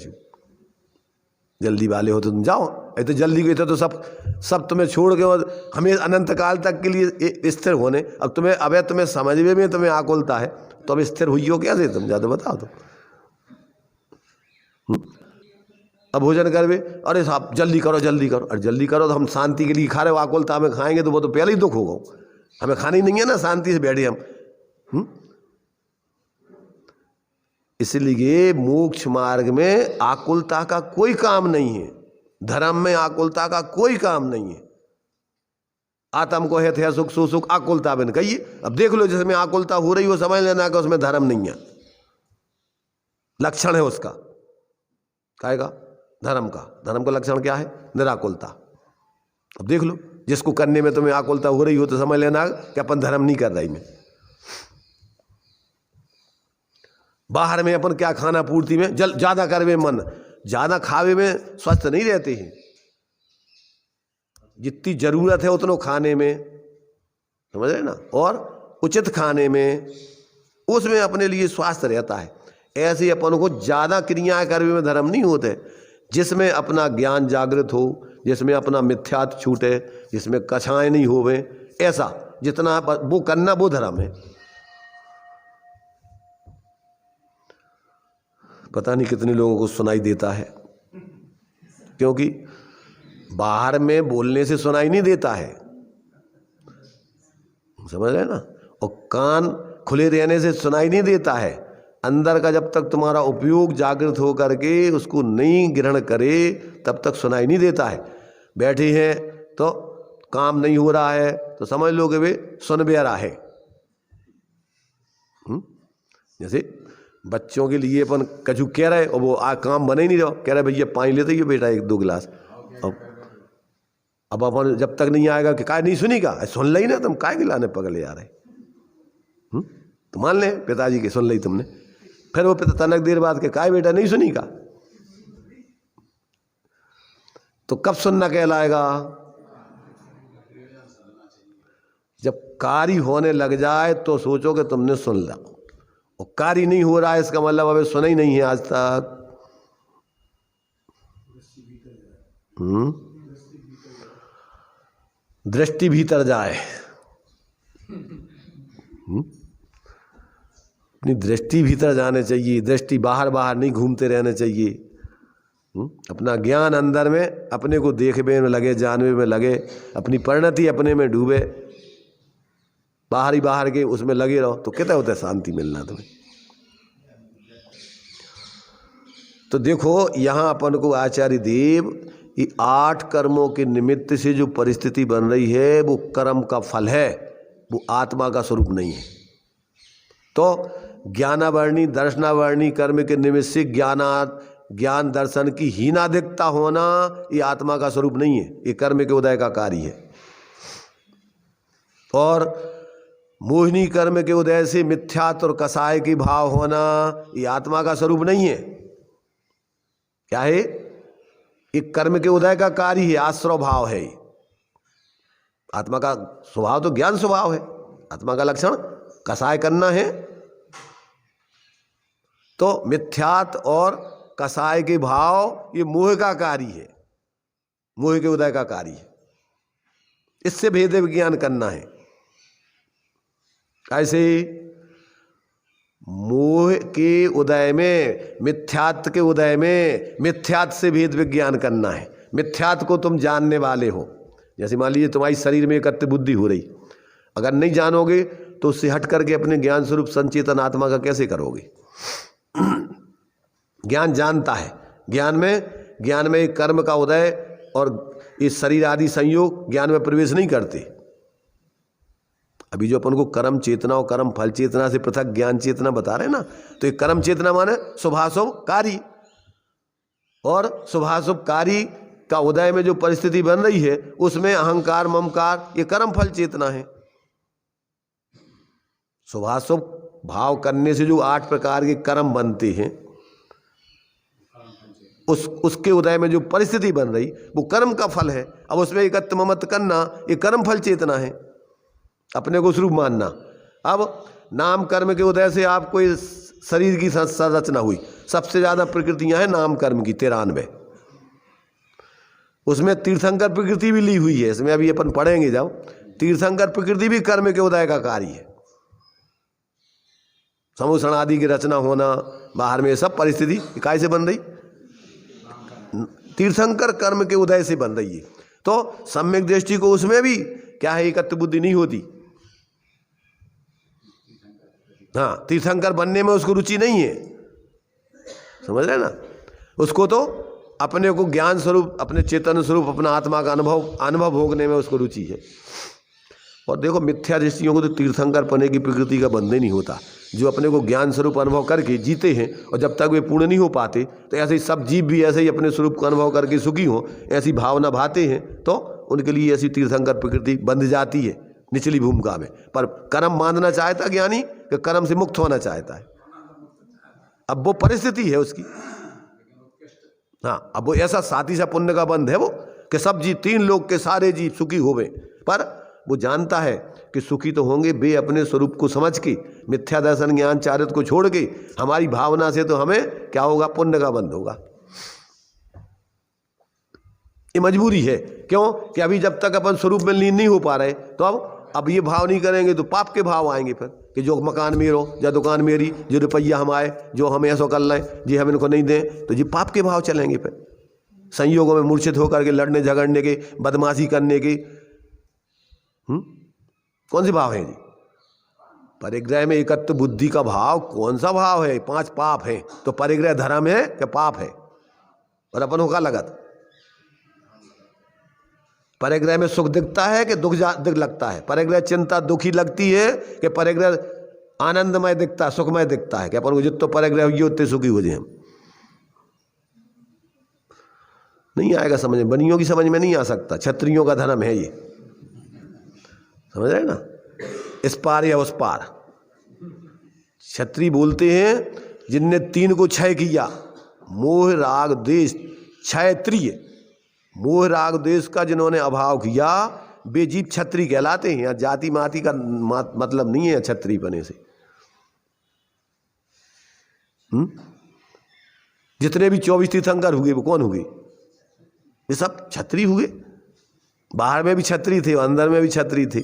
जल्दी वाले हो तो तुम जाओ, ये तो जल्दी गए तो सब तुम्हें छोड़ के और हमें अनंत काल तक के लिए स्थिर होने। अब तुम्हें समझने में तुम्हें आकुलता है तो अब स्थिर हुई हो कैसे तुम? ज़्यादा बताओ तो। अब भोजन करवे, अरे साहब जल्दी करो जल्दी करो, अरे जल्दी करो तो हम शांति के लिए खा रहे हो, आकुलता में खाएंगे तो वो तो पहले ही दुख होगा। हमें खानी नहीं है ना, शांति से बैठे हम। इसलिए मोक्ष मार्ग में आकुलता का कोई काम नहीं है, धर्म में आकुलता का कोई काम नहीं है। आत्म को है सुख सुख आकुलता बन कहिए। अब देख लो जिसमें आकुलता हो रही हो समझ लेना कि उसमें धर्म नहीं है, लक्षण है उसका, काहेगा धर्म का। धर्म का लक्षण क्या है? निराकुलता। अब देख लो जिसको करने में तुम्हें आकुलता हो रही हो तो समझ लेना कि अपन धर्म नहीं कर रही में। बाहर में अपन क्या खाना पूर्ति में ज्यादा करवे, मन ज्यादा खावे में स्वस्थ नहीं रहते हैं। जितनी जरूरत है उतना खाने में, समझ रहे ना, और उचित खाने में, उसमें अपने लिए स्वास्थ्य रहता है। ऐसे ही अपन को ज्यादा क्रियाएं करवे में धर्म नहीं होते। जिसमें अपना ज्ञान जागृत हो, जिसमें अपना मिथ्यात छूटे, जिसमें कछाएं नहीं होवे, ऐसा जितना वो करना वो धर्म है। पता नहीं कितने लोगों को सुनाई देता है, क्योंकि बाहर में बोलने से सुनाई नहीं देता है, समझ रहे ना, और कान खुले रहने से सुनाई नहीं देता है। अंदर का जब तक तुम्हारा उपयोग जागृत हो करके उसको नहीं ग्रहण करे तब तक सुनाई नहीं देता है। बैठे हैं तो काम नहीं हो रहा है तो समझ लो कि वे सुन भी रहा है। जैसे बच्चों के लिए अपन कछु कह रहे और वो काम बने ही नहीं रहा, कह रहे भैया पानी लेते ही बेटा 1-2 गिलास। अब अपन जब तक नहीं आएगा कि काय नहीं सुनी का, सुन ली ना तुम, काय गिलाने पगले आ रहे, तो मान ले पिताजी के सुन ली तुमने, फिर वो पिता तनक देर बाद के काय बेटा नहीं सुनी का, तो कब सुनना कहलाएगा? जब कार्य होने लग जाए तो सोचो कि तुमने सुन लिया, और कार्य नहीं हो रहा है इसका मतलब अभी सुना ही नहीं है आज तक। दृष्टि भीतर जाए, अपनी दृष्टि भीतर जाने चाहिए, दृष्टि बाहर बाहर नहीं घूमते रहने चाहिए। अपना ज्ञान अंदर में अपने को देखने में लगे, जानने में लगे, अपनी परिणति अपने में डूबे, बाहर ही बाहर के उसमें लगे रहो तो कितना होता है शांति मिलना तुम्हें। तो देखो यहाँ अपन को आचार्य देव ये 8 कर्मों के निमित्त से जो परिस्थिति बन रही है वो कर्म का फल है, वो आत्मा का स्वरूप नहीं है। तो ज्ञानावर्णी दर्शनावर्णी कर्म के निमित्त से ज्ञान दर्शन की हीनाधिकता होना ये आत्मा का स्वरूप नहीं है, ये कर्म के उदय का कार्य है। और मोहिनी कर्म के उदय से मिथ्यात्व और कसाय की भाव होना ये आत्मा का स्वरूप नहीं है। क्या है? एक कर्म के उदय का कार्य है, आश्रव भाव है। आत्मा का स्वभाव तो ज्ञान स्वभाव है, आत्मा का लक्षण कसाय करना है, तो मिथ्यात और कसाय के भाव ये मोह का कार्य है, मोह के उदय का कार्य है। इससे भेद विज्ञान करना है। ऐसे मोह के उदय में, मिथ्यात के उदय में मिथ्यात से भेद विज्ञान करना है। मिथ्यात को तुम जानने वाले हो। जैसे मान लीजिए तुम्हारी शरीर में एकत्व बुद्धि हो रही, अगर नहीं जानोगे तो उससे हट करके अपने ज्ञान स्वरूप संचेतन आत्मा का कैसे करोगे? ज्ञान जानता है, ज्ञान में कर्म का उदय और इस शरीर आदि संयोग ज्ञान में प्रवेश नहीं करते। अभी जो अपन को कर्म चेतना और कर्म फल चेतना से पृथक ज्ञान चेतना बता रहे हैं ना, तो ये कर्म चेतना माने शुभाशुभ कार्य, और शुभाशुभ कार्य का उदय में जो परिस्थिति बन रही है उसमें अहंकार ममकार ये कर्म फल चेतना है। शुभाशुभ भाव करने से जो 8 प्रकार के कर्म बनते हैं, उसके उदय में जो परिस्थिति बन रही वो कर्म का फल है। अब उसमें एकत्व ममत्व करना ये कर्म फल चेतना है, अपने को स्वरूप मानना। अब नाम कर्म के उदय से आपको इस शरीर की संरचना हुई। सबसे ज्यादा प्रकृतियां हैं नाम कर्म की 93, उसमें तीर्थंकर प्रकृति भी ली हुई है। इसमें अभी अपन पढ़ेंगे जब, तीर्थंकर प्रकृति भी कर्म के उदय का कार्य है। समूषण आदि की रचना होना, बाहर में सब परिस्थिति काय से बन रही? तीर्थंकर कर्म के उदय से बन रही है। तो सम्यक दृष्टि को उसमें भी क्या है, एकत्व बुद्धि नहीं होती। हाँ, तीर्थंकर बनने में उसको रुचि नहीं है, समझ रहे ना? उसको तो अपने को ज्ञान स्वरूप, अपने चेतन स्वरूप, अपना आत्मा का अनुभव भोगने में उसको रुचि है। और देखो मिथ्या दृष्टियों को तो तीर्थंकर पने की प्रकृति का बंधन नहीं होता। जो अपने को ज्ञान स्वरूप अनुभव करके जीते हैं, और जब तक वे पूर्ण नहीं हो पाते तो ऐसे ही सब जीव भी ऐसे ही अपने स्वरूप का अनुभव करके सुखी हों, ऐसी भावना भाते हैं, तो उनके लिए ऐसी तीर्थंकर प्रकृति बंध जाती है निचली भूमिका में। पर कर्म मानना चाहता ज्ञानी कि कर्म से मुक्त होना चाहता है। अब वो परिस्थिति है उसकी। हाँ, अब वो ऐसा साथी सा पुण्य का बंध है वो कि सब जी 3 लोग के सारे जीव सुखी होवे, पर वो जानता है कि सुखी तो होंगे वे अपने स्वरूप को समझ के, मिथ्या दर्शन ज्ञान चारित्र को छोड़ के। हमारी भावना से तो हमें क्या होगा, पुण्य का बंध होगा। ये मजबूरी है। क्यों? कि अभी जब तक अपन स्वरूप में लीन नहीं हो पा रहे, तो अब ये भाव नहीं करेंगे तो पाप के भाव आएंगे फिर, कि जो मकान मेरो, या दुकान मेरी, जो रुपया हम आए, जो हम ऐसा कर लें, जी हम इनको नहीं दें, तो ये पाप के भाव चलेंगे। फिर संयोगों में मूर्छित होकर के लड़ने झगड़ने के, बदमाशी करने के, कौन से भाव हैं जी? परिग्रह में एकत्व बुद्धि का भाव कौन सा भाव है? 5 पाप है। तो परिग्रह धर्म है कि पाप है? और अपन का लगत परिग्रह में सुख दिखता है कि दुख लगता है? परिग्रह चिंता दुखी लगती है कि परिग्रह आनंदमय दिखता है, सुखमय दिखता है? कि अपन को जितना परिग्रह होगी उतने सुखी हो जाए हम? नहीं आएगा समझ में, बनियों की समझ में नहीं आ सकता। क्षत्रियों का धर्म है ये, समझ रहे ना? इस पार या उस पार। क्षत्रिय बोलते हैं जिनने 3 को क्षय किया, मोह राग द्वेष। क्षत्रिय मोह राग द्वेष का जिन्होंने अभाव किया, वे जीव क्षत्रिय कहलाते हैं। जाति माति का मतलब नहीं है क्षत्रिय बने से। जितने भी 24 तीर्थंकर हुए वो कौन हुए? ये सब क्षत्रिय हुए। बाहर में भी क्षत्रिय थे, अंदर में भी क्षत्रिय थे।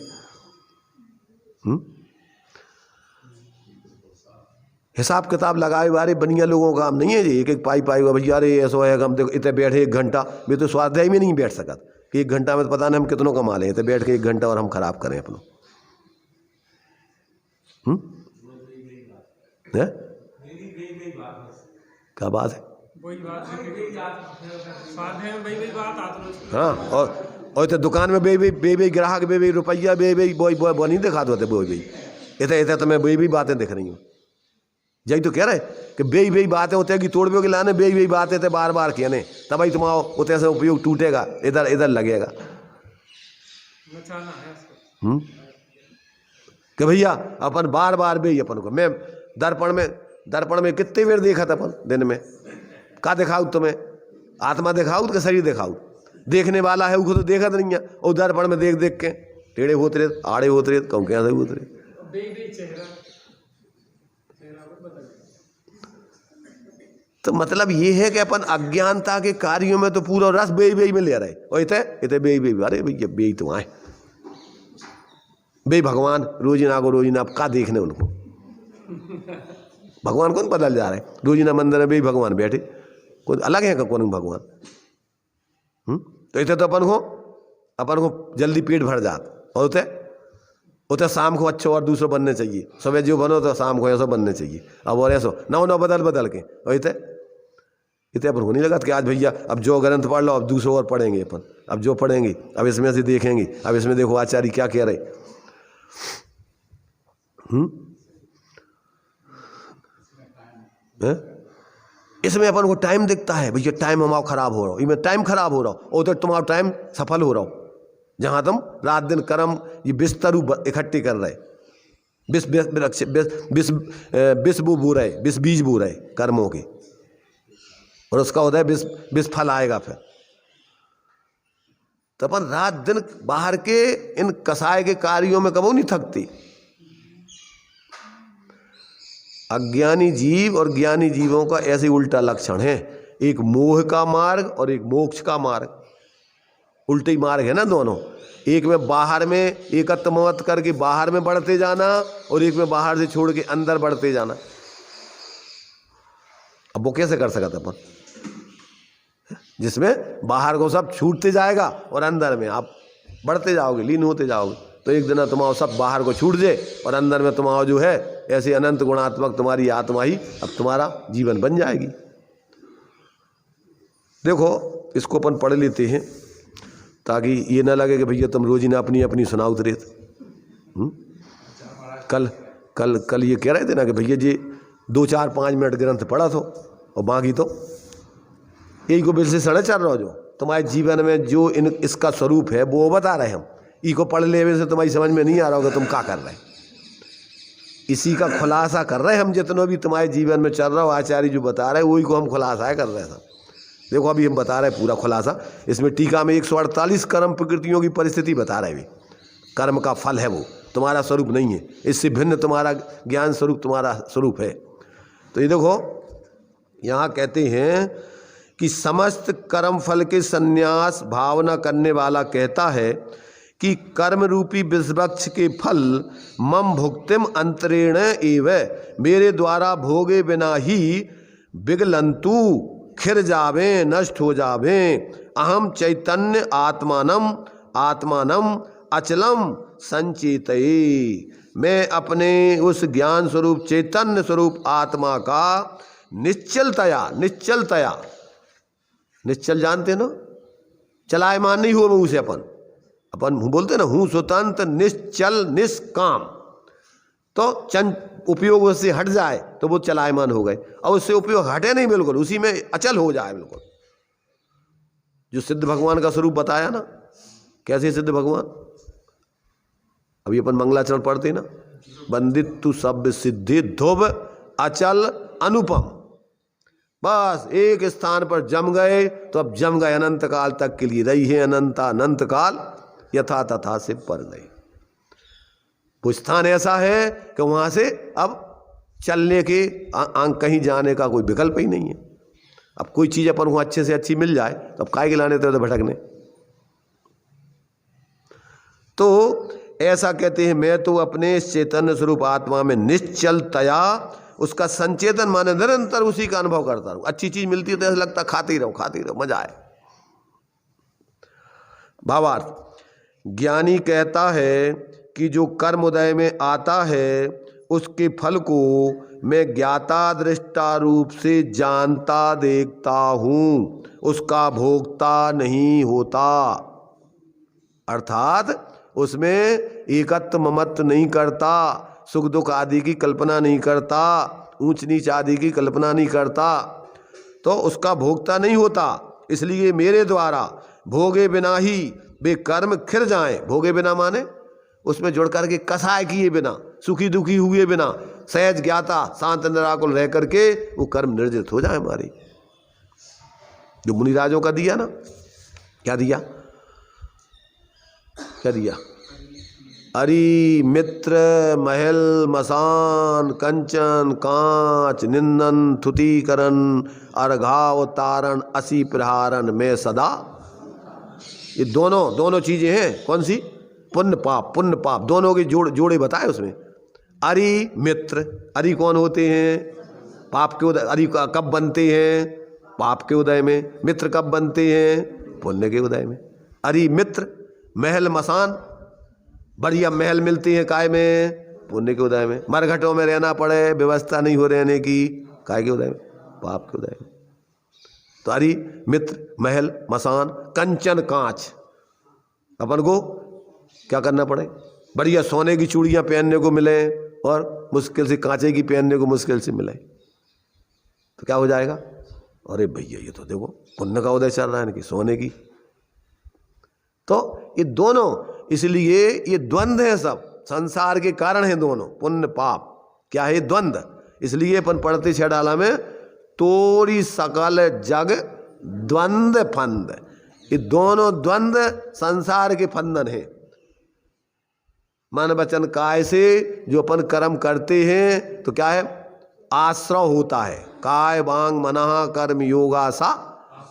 हिसाब किताब लगाए बारे बनिया लोगों का काम नहीं है जी। एक पाई हुआ भैया, अरे ऐसा है हम देखो इतने बैठे 1 घंटा, वे तो स्वाध्याय में नहीं बैठ सकत कि 1 घंटा में तो पता नहीं हम कितनों कमा लें, इतने बैठ के 1 घंटा और हम खराब करें अपनों। क्या बात है? हाँ, और तो दुकान में बे ग्राहक बे रुपया बे वो नहीं दिखा दो बे इतने तो मैं बे बातें दिख रही हूँ। यही तो कह रहे कि बे बातें होते हैं कि तोड़ के लाने बे बातें थे बार बार कहने, तब ही तुम्हारा उतने से उपयोग टूटेगा, इधर लगेगा। कि भैया अपन बार बार बे अपन को, मैं दर्पण में कितने बेर देखा था अपन दिन में? का दिखाऊ तुम्हें? आत्मा दिखाऊ कि शरीर दिखाऊ? देखने वाला है वो तो देखा नहीं है, और दर्पण में देख के टेढ़े होते रहे, आड़े होते रहे, कहूँ क्या होते रहे। तो मतलब ये है कि अपन अज्ञानता के कार्यों में तो पूरा रस बेई बेई में ले रहे, और इतने बेई बेई, अरे भैया बेई तो आए बे भगवान रोजीना को रोजीना आप का देखने उनको, भगवान कौन बदल जा रहे, रोजीना मंदिर में बे भगवान बैठे, कोई अलग है कौन भगवान। तो इतने तो अपन को जल्दी पेट भर जात, और उते शाम को अच्छे और दूसरों बनने चाहिए, सुबह जो बनो तो शाम को ऐसा बनने चाहिए, अब और ऐसा नौ बदल के, और इतने अपन होने लगा कि आज भैया अब जो ग्रंथ पढ़ लो, अब दूसरों और पढ़ेंगे अपन, अब जो पढ़ेंगे अब इसमें से देखेंगे, अब इसमें देखो आचार्य क्या कह रहे। इसमें अपन को टाइम दिखता है, भैया टाइम हमारा खराब हो रहा हो, इसमें टाइम खराब हो रहा हो, उधर तुम्हारा टाइम सफल हो रहा हो, जहां तुम रात दिन कर्म ये बिस्तरू इकट्ठे कर रहे, बिस बो रहे, बीज बो रहे कर्मों के, और उसका उदय बिस फल आएगा फिर। तो अपन रात दिन बाहर के इन कसाय के कार्यों में कबो नहीं थकती। अज्ञानी जीव और ज्ञानी जीवों का ऐसे उल्टा लक्षण है, एक मोह का मार्ग और एक मोक्ष का मार्ग, उल्टे मार्ग है ना दोनों। एक में बाहर में एकत्वमत करके बाहर में बढ़ते जाना, और एक में बाहर से छोड़ के अंदर बढ़ते जाना। अब वो कैसे कर सकते अपन, जिसमें बाहर को सब छूटते जाएगा और अंदर में आप बढ़ते जाओगे, लीन होते जाओगे, तो एक दिन तुम्हारा सब बाहर को छूट जाए और अंदर में तुम्हारा जो है ऐसे अनंत गुणात्मक तुम्हारी आत्मा ही अब तुम्हारा जीवन बन जाएगी। देखो इसको अपन पढ़ लेते हैं ताकि ये ना लगे कि भैया तुम रोज ही ना अपनी अपनी सुनाओ उतरे। कल कल कल ये कह रहे थे ना कि भैया जी 2-4-5 मिनट ग्रंथ पढ़ा तो, और बाकी तो यही को बिल से सड़े चल रहा हो, जो तुम्हारे जीवन में जो इसका स्वरूप है वो बता रहे हम। ई को पढ़ ले से तुम्हारी समझ में नहीं आ रहा होगा तुम क्या कर रहे, इसी का खुलासा कर रहे हम, जितना भी तुम्हारे जीवन में चल रहा हो आचार्य जो बता रहे वही को हम खुलासा कर रहे थे। देखो अभी हम बता रहे पूरा खुलासा, इसमें टीका में 148 कर्म प्रकृतियों की परिस्थिति बता रहे भी, कर्म का फल है वो, तुम्हारा स्वरूप नहीं है, इससे भिन्न तुम्हारा ज्ञान स्वरूप तुम्हारा स्वरूप है। तो ये देखो यहाँ कहते हैं कि समस्त कर्म फल के संन्यास भावना करने वाला कहता है कि कर्म रूपी विषवृक्ष के फल मम भुक्तिम अंतरेण एव, मेरे द्वारा भोगे बिना ही विगलंतु खिर जावे, नष्ट हो जावे। अहम चैतन्य आत्मानम अचलम संचेतये, मैं अपने उस ज्ञान स्वरूप चैतन्य स्वरूप आत्मा का निश्चलतया निश्चल जानते ना, चलायमान नहीं हुआ मुँह से अपन बोलते ना हूँ स्वतंत्र निश्चल निष्काम, तो चंद उपयोग से हट जाए तो वो चलायमान हो गए, और उससे उपयोग हटे नहीं बिल्कुल, उसी में अचल हो जाए बिल्कुल। जो सिद्ध भगवान का स्वरूप बताया ना, कैसे सिद्ध भगवान, अभी अपन मंगलाचरण पढ़ते ना, वंदित तु सब सिद्धि ध्रुव अचल अनुपम, बस एक स्थान पर जम गए तो अब जम गए, अनंत काल तक के लिए रही है, अनंत काल यथा तथा से पर गए। वो स्थान ऐसा है कि वहां से अब चलने के कहीं जाने का कोई विकल्प ही नहीं है। अब कोई चीज अपन को अच्छे से अच्छी मिल जाए तो अब काय के लाने तो भटकने। तो ऐसा कहते हैं, मैं तो अपने चैतन्य स्वरूप आत्मा में निश्चलतया, उसका संचेतन माने निरंतर उसी का अनुभव करता रहूं। अच्छी चीज मिलती है तो ऐसा लगता खाते ही रहो मजा आए। भावार्थ, ज्ञानी कहता है कि जो कर्म उदय में आता है उसके फल को मैं ज्ञाता दृष्टा रूप से जानता देखता हूं, उसका भोगता नहीं होता। अर्थात उसमें एकत्व ममत्व नहीं करता, सुख दुख आदि की कल्पना नहीं करता, ऊंच नीच आदि की कल्पना नहीं करता, तो उसका भोगता नहीं होता। इसलिए मेरे द्वारा भोगे बिना ही वे कर्म खिर जाएं। भोगे बिना माने उसमें जुड़ करके कसाय किए बिना, सुखी दुखी हुए बिना, सहज ज्ञाता शांत निराकुल रह करके वो कर्म निर्जित हो जाए हमारी। जो मुनिराजों का दिया ना, क्या दिया अरि मित्र महल मसान कंचन कांच निंदन थुतीकरण अर्घाव तारण असी प्रहारण में सदा। ये दोनों चीजें हैं। कौन सी? पुण्य पाप दोनों के जोड़े बताए उसमें। अरि मित्र, अरि कौन होते हैं? पाप के उदय। अरि कब बनते हैं? पाप के उदय में। मित्र कब बनते हैं? पुण्य के उदय में। अरि मित्र महल मसान, बढ़िया महल मिलती है काय में? पुण्य के उदय में। मरघटों में रहना पड़े, व्यवस्था नहीं हो रहने की, काय के उदय में? पाप के उदय में। तो अरि मित्र महल मसान कंचन कांच, अपन को क्या करना पड़े? बढ़िया सोने की चूड़ियां पहनने को मिले और मुश्किल से कांचे की पहनने को मुश्किल से मिले, तो क्या हो जाएगा? अरे भैया ये तो देखो पुण्य का उदय चल रहा है इनकी, सोने की। तो ये दोनों, इसलिए ये द्वंद्व है, सब संसार के कारण है दोनों, पुण्य पाप। क्या है? द्वंद्व। इसलिए अपन पढ़ते छह डाला में तोरी सकल जग द्वंद्व फंद। ये दोनों द्वंद्व संसार के फंदन है। मन वचन काय से जो अपन कर्म करते हैं तो क्या है? आश्रव होता है। काय वांग मनः कर्म योगा सा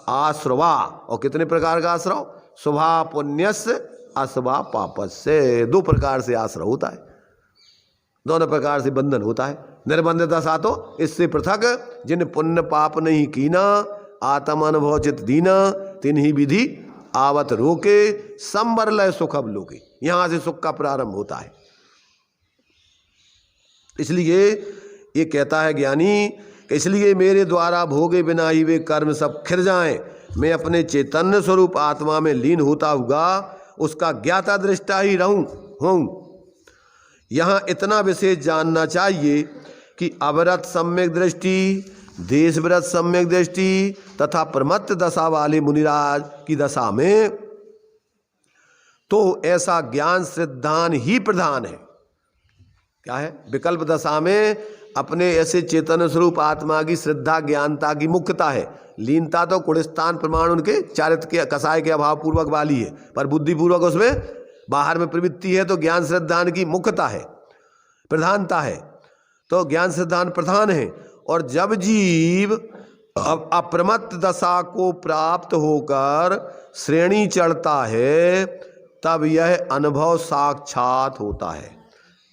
आश्रवा। और कितने प्रकार का आश्रव? शुभा पुण्यस्य अशुभा पापस्य। दो प्रकार से आश्रव होता है, दोनों प्रकार से बंधन होता है। निर्बंध दशा तो इससे पृथक, जिन पुण्य पाप नहीं कीना आत्म अनुभव चित दीना तिन्ही विधि आवत रोके संबर लय सुख अब लोके। यहां से सुख का प्रारंभ होता है। इसलिए ये कहता है ज्ञानी, इसलिए मेरे द्वारा भोगे बिना ही वे कर्म सब खिर जाएं। मैं अपने चैतन्य स्वरूप आत्मा में लीन होता हुआ उसका ज्ञाता दृष्टा ही हूं। यहां इतना विशेष जानना चाहिए कि अवरत सम्यक दृष्टि, देशव्रत सम्यक दृष्टि तथा प्रमत्त दशा वाले मुनिराज की दशा में तो ऐसा ज्ञान श्रद्धान ही प्रधान है। क्या है? विकल्प दशा में अपने ऐसे चेतन स्वरूप आत्मा की श्रद्धा ज्ञानता की मुख्यता है। लीनता तो कुड़स्थान प्रमाण उनके चारित्र के कसाय के अभाव पूर्वक वाली है, पर बुद्धिपूर्वक उसमें बाहर में प्रवृत्ति है, तो ज्ञान श्रद्धान की मुख्यता है, प्रधानता है। तो ज्ञान श्रद्धान प्रधान है। और जब जीव अप्रमत्त दशा को प्राप्त होकर श्रेणी चढ़ता है तब यह अनुभव साक्षात होता है।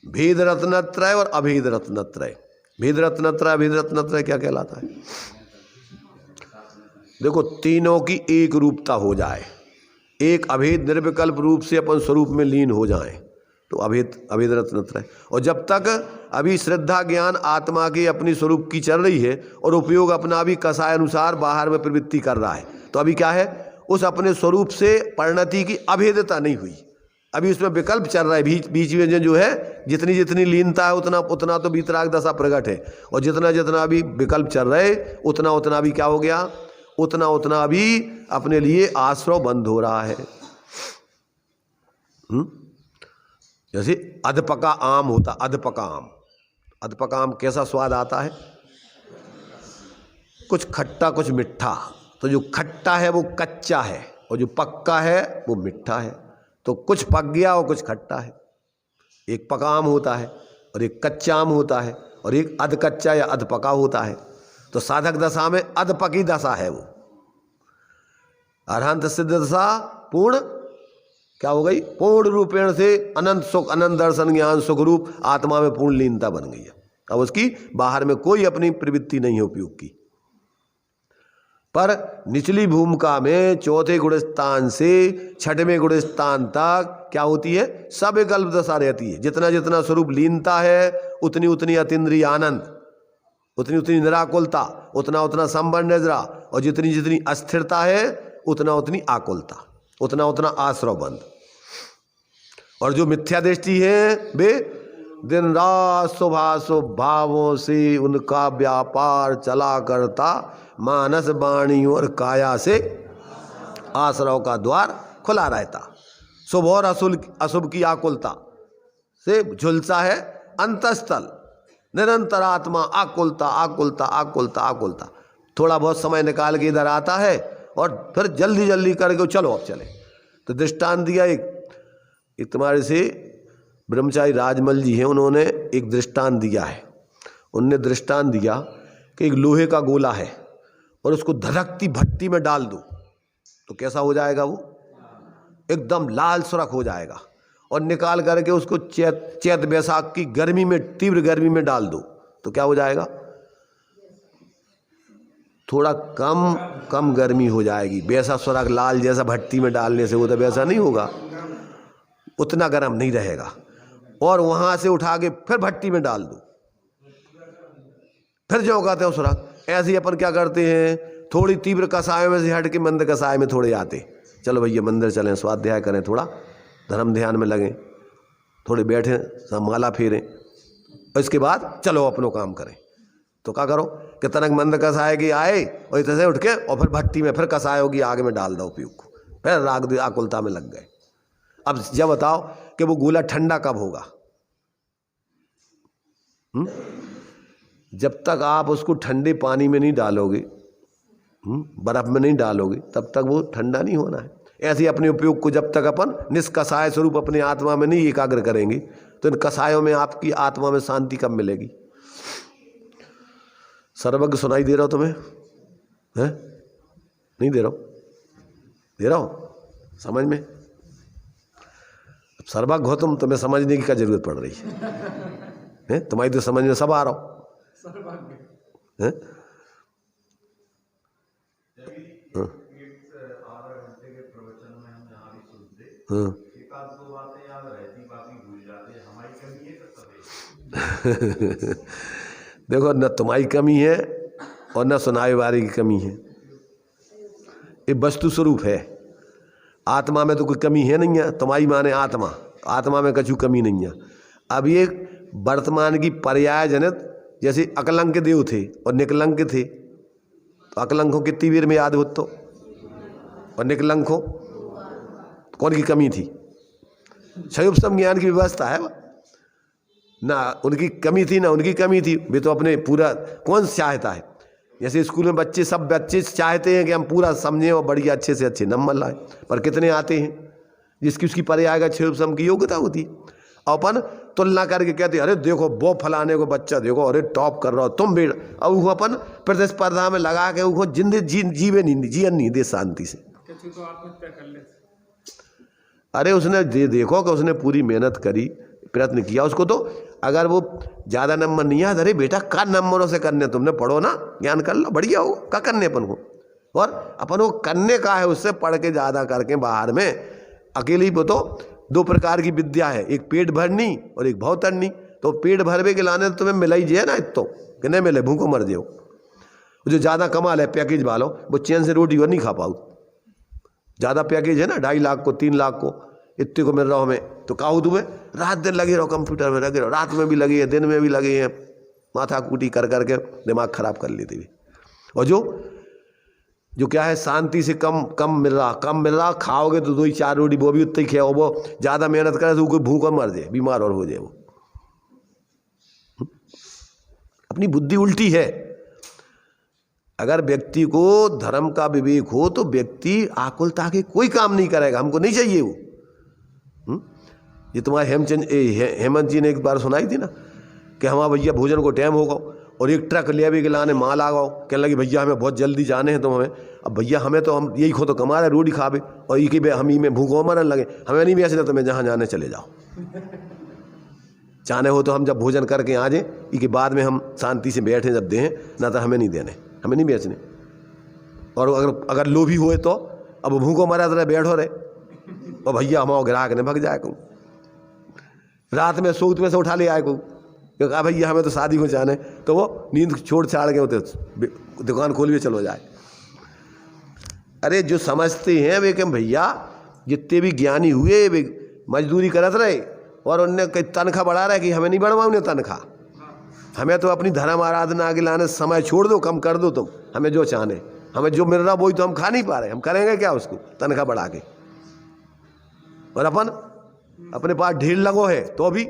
भेद रत्नत्रय और अभेद रत्नत्रय। भेद रत्नत्रय अभेद रत्नत्रय क्या कहलाता है? देखो, तीनों की एक रूपता हो जाए, एक अभेद निर्विकल्प रूप से अपन स्वरूप में लीन हो जाए तो अभेद रत्नत्रय। और जब तक अभी श्रद्धा ज्ञान आत्मा की अपनी स्वरूप की चल रही है और उपयोग अपना भी कसाय अनुसार बाहर में प्रवृत्ति कर रहा है, तो अभी क्या है? उस अपने स्वरूप से परिणति की अभेदता नहीं हुई, अभी उसमें विकल्प चल रहा है। बीच में जो है जितनी जितनी लीनता है उतना तो वीतराग दशा प्रकट है, और जितना जितना अभी विकल्प चल रहे उतना भी क्या हो गया? उतना भी अपने लिए आश्रव बंद हो रहा है। जैसे अधपका आम होता, अधपका आम कैसा स्वाद आता है? कुछ खट्टा कुछ मिठा। तो जो खट्टा है वो कच्चा है और जो पक्का है वो मिठा है। तो कुछ पक गया और कुछ खट्टा है। एक पका आम होता है और एक कच्चा आम होता है और एक अध कच्चा या अध पका होता है। तो साधक दशा में अध पकी दशा है वो। अरहंत सिद्ध दशा पूर्ण क्या हो गई? पूर्ण रूपेण से अनंत सुख, अनंत दर्शन ज्ञान सुख रूप आत्मा में पूर्ण लीनता बन गई है। अब उसकी बाहर में कोई अपनी प्रवृत्ति नहीं है उपयोग की। पर निचली भूमिका में चौथे गुणस्थान से छठवें गुणस्थान तक क्या होती है? सब विकल्प दशा रहती है। जितना जितना स्वरूप लीनता है उतनी उतनी अतीन्द्रिय आनंद, उतनी उतनी निराकुलता, उतना संबंध निद्रा, और जितनी जितनी अस्थिरता है उतनी आकुलता, उतना आश्रव बंद। और जो मिथ्या दृष्टि है वे दिन रात शुभाशुभ भावों से उनका व्यापार चला करता, मानस वाणी और काया से आश्रव का द्वार खुला रहता। शुभ और अशुभ की आकुलता से झुलसा है अंतस्थल, निरंतर आत्मा आकुलता आकुलता आकुलता आकुलता। थोड़ा बहुत समय निकाल के इधर आता है और फिर जल्दी जल्दी करके चलो अब चले। तो दृष्टांत दिया एक तुम्हारे से ब्रह्मचारी राजमल जी हैं, उन्होंने एक दृष्टांत दिया है। उनने दृष्टांत दिया कि एक लोहे का गोला है और उसको धधकती भट्टी में डाल दो तो कैसा हो जाएगा, वो एकदम लाल सुर्ख हो जाएगा। और निकाल करके उसको चैत बैसाख की गर्मी में, तीव्र गर्मी में डाल दो तो क्या हो जाएगा, थोड़ा कम गर्मी हो जाएगी। वैसा सुर्ख लाल जैसा भट्टी में डालने से वो तो वैसा नहीं होगा, उतना गर्म नहीं रहेगा। और वहां से उठा के फिर भट्टी में डाल दो, फिर जो कहते हैं सुर्ख। ऐसे ही अपन क्या करते हैं, थोड़ी तीव्र कसाय में से हट के मंद कसाय में थोड़े आते, चलो भैया मंदिर चलें, स्वाध्याय करें, थोड़ा धर्म ध्यान में लगें, थोड़े बैठें, माला फेरें, और इसके बाद चलो अपनो काम करें। तो क्या करो कि तनक मंद कसाय की आए और इधर से उठ के और फिर भट्टी में फिर कसाय होगी आग में डाल दो उपयोग को, फिर राग दो, आकुलता में लग गए। अब जब बताओ कि वो गोला ठंडा कब होगा? जब तक आप उसको ठंडे पानी में नहीं डालोगे, बर्फ में नहीं डालोगे, तब तक वो ठंडा नहीं होना है। ऐसे ही अपने उपयोग को जब तक अपन निष्कसाय स्वरूप अपने आत्मा में नहीं एकाग्र करेंगे तो इन कसायों में आपकी आत्मा में शांति कब मिलेगी? सर्वज्ञ सुनाई दे रहा हो तुम्हें? है नहीं दे रहा हो? दे रहा हो समझ में? सर्वज्ञ हो तुम, तुम्हें समझने की क्या जरूरत पड़ रही है? तुम्हारी तो समझ में सब आ रहा हो। है? देखो, न तुम्हारी कमी है और न सुनाए वाले की कमी है, ये वस्तु स्वरूप है। आत्मा में तो कोई कमी है नहीं है, तुम्हारी माने आत्मा, आत्मा में कछु कमी नहीं है। अब ये वर्तमान की पर्याय जनित, जैसे अकलंक देव थे और निकलंक थे, तो अकलंक हो कितनी देर में याद हो, तो और निकलंक हो कौन की कमी थी? क्षयोपम ज्ञान की व्यवस्था है ना, उनकी कमी थी ना उनकी कमी थी। वे तो अपने पूरा कौन चाहता है, जैसे स्कूल में बच्चे, सब बच्चे चाहते हैं कि हम पूरा समझें और बढ़िया अच्छे से अच्छे नंबर लाएं, पर कितने आते हैं जिसकी उसकी पर्याय का क्षयोपम की योग्यता होती। अपन तुलना करके कहते अरे देखो वो फलाने को बच्चा देखो, अरे टॉप कर रहा हो तुम भी, अब वो अपन प्रतिस्पर्धा में लगा के वो जिंदगी जीवन नहीं दे शांति से। अरे उसने देखो कि उसने पूरी मेहनत करी, प्रयत्न किया, उसको तो अगर वो ज़्यादा नंबर नहीं आया, अरे बेटा का नंबरों से करने, तुमने पढ़ो ना, ज्ञान कर लो, बढ़िया हो का करने अपन को, और अपन को करने का है उससे पढ़ के ज़्यादा करके बाहर में अकेली। वो तो दो प्रकार की विद्या है, एक पेट भरनी और एक भाव तरनी। तो पेट भरवे के लाने तो तुम्हें मिला ही जे ना, इतो कि नहीं मिले भूखो मर जाओ। जो ज़्यादा कमा ले पैकेज वालों, वो चैन से रोटी और नहीं खा पाओ। ज़्यादा पैकेज है ना, 2.5 लाख को 3 लाख को इतने को मिल रहा हो हमें, तो काहू तुम्हें रात दिन लगे रहो कंप्यूटर में, लगे रहो, रात में भी लगे हैं, दिन में भी लगे हैं, माथा कूटी कर करके दिमाग खराब कर लेते हुए। और जो क्या है, शांति से कम मिल रहा, खाओगे तो 2-4 रोटी, वो भी उतनी खाओ, वो ज़्यादा मेहनत करे तो कोई भूखा मर जाए, बीमार और हो जाए। वो अपनी बुद्धि उल्टी है। अगर व्यक्ति को धर्म का विवेक हो तो व्यक्ति आकुलता के कोई काम नहीं करेगा, हमको नहीं चाहिए वो। ये तुम्हारे हेमंत जी ने एक बार सुनाई थी ना कि हमारा भैया भोजन को टाइम होगा और एक ट्रक ले भी के लाने माल आ गओ, कहने लगी भैया हमें बहुत जल्दी जाने हैं तो हमें, अब भैया हमें तो हम यही खो तो कमा रहे रोटी खावे, और ये कि हम ही में भूखों मरने लगे, हमें नहीं बेचना, तुम्हें जहाँ जाने चले जाओ, चाहने हो तो हम जब भोजन करके आ जाए, इसके बाद में हम शांति से बैठे जब दें, ना तो हमें नहीं देने, हमें नहीं बेचने। और अगर लोभी हुए तो अब भूखों मरा तो बैठो रहे, और भैया हमारा ग्राहक ने भग जाए को, रात में सूत में से उठा ले आए को, क्योंकि भैया हमें तो शादी को जाने, तो वो नींद छोड़ छाड़ के होते दुकान खोलिए चलो जाए। अरे जो समझते हैं वे कि भैया जितने भी ज्ञानी हुए वे मजदूरी करत रहे और उनने कई तनख्वाह बढ़ा रहे कि हमें नहीं बढ़ाओ उन्हें तनख्वाह, हमें तो अपनी धर्म आराधना के लाने समय छोड़ दो, कम कर दो तुम, हमें जो चाहने, हमें जो मिल रहा वही तो हम खा नहीं पा रहे, हम करेंगे क्या उसको तनख्वाह बढ़ा के। और अपन अपने पास ढेर लगो है तो भी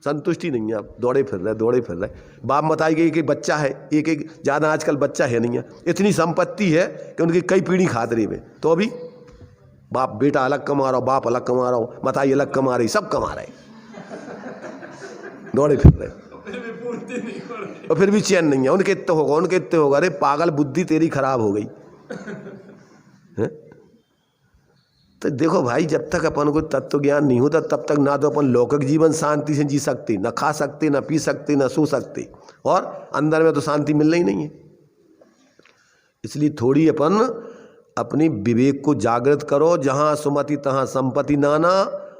संतुष्टि नहीं है, अब दौड़े फिर रहे। बाप बताई गई कि बच्चा है, एक ज़्यादा आजकल बच्चा है नहीं है, इतनी संपत्ति है कि उनकी कई पीढ़ी खातरे में, तो अभी बाप बेटा अलग कमा रहा हो, बाप अलग कमा रहा हो, मताई अलग कमा रही, सब कमा रहे, दौड़े फिर रहे और फिर भी चैन नहीं है। उनके इत्ते होगा, उनके इत्ते होगा। अरे पागल, बुद्धि तेरी खराब हो गई है? तो देखो भाई, जब तक अपन को तत्व ज्ञान नहीं होता तब तक ना तो अपन लौकिक जीवन शांति से जी सकते, ना खा सकते, ना पी सकते, ना सो सकते, और अंदर में तो शांति मिलना ही नहीं है। इसलिए थोड़ी अपन अपनी विवेक को जागृत करो। जहाँ सुमति तहाँ संपत्ति नाना,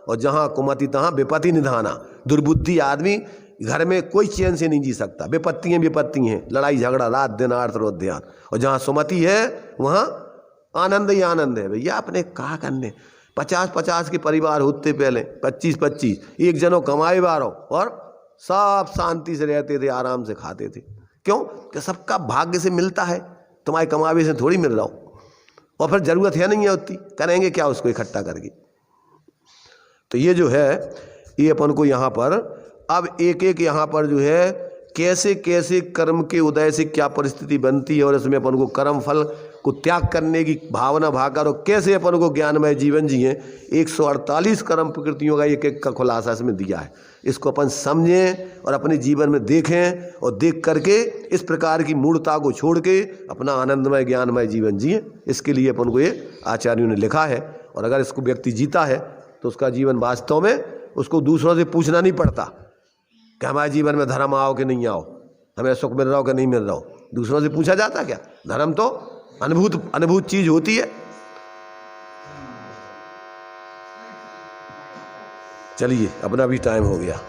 और जहाँ कुमति तहाँ विपत्ति निधाना। दुर्बुद्धि आदमी घर में कोई चैन से नहीं जी सकता। विपत्तियाँ विपत्ति हैं, लड़ाई झगड़ा रात दिन आर्थ रोध ध्यान। और जहाँ सुमति है वहाँ आनंद ही आनंद है। भैया अपने कहा करने 50-50 के परिवार होते पहले, 25-25, एक जनों कमाए बारों, और सब शांति से रहते थे, आराम से खाते थे। क्यों? कि सबका भाग्य से मिलता है, तुम्हारे कमावे से थोड़ी मिल रहा हो। और फिर जरूरत है नहीं है उतनी, करेंगे क्या उसको इकट्ठा करके। तो ये जो है, ये अपन को यहाँ पर अब एक एक यहाँ पर जो है कैसे कैसे कर्म के उदय से क्या परिस्थिति बनती है, और इसमें अपन को कर्म फल को त्याग करने की भावना भाकर, और कैसे अपन को ज्ञानमय जीवन जिए। 148 कर्म प्रकृतियों का एक एक का खुलासा इसमें दिया है। इसको अपन समझें और अपने जीवन में देखें, और देख करके इस प्रकार की मूढ़ता को छोड़ के अपना आनंदमय ज्ञानमय जीवन जिए। इसके लिए अपन को ये आचार्यों ने लिखा है। और अगर इसको व्यक्ति जीता है तो उसका जीवन वास्तव में उसको दूसरों से पूछना नहीं पड़ता कि हमारे जीवन में धर्म आओ कि नहीं आओ, हमें सुख मिल रहा हो कि नहीं मिल रहा हो। दूसरों से पूछा जाता क्या? धर्म तो अनुभूत चीज होती है। चलिए, अपना भी टाइम हो गया।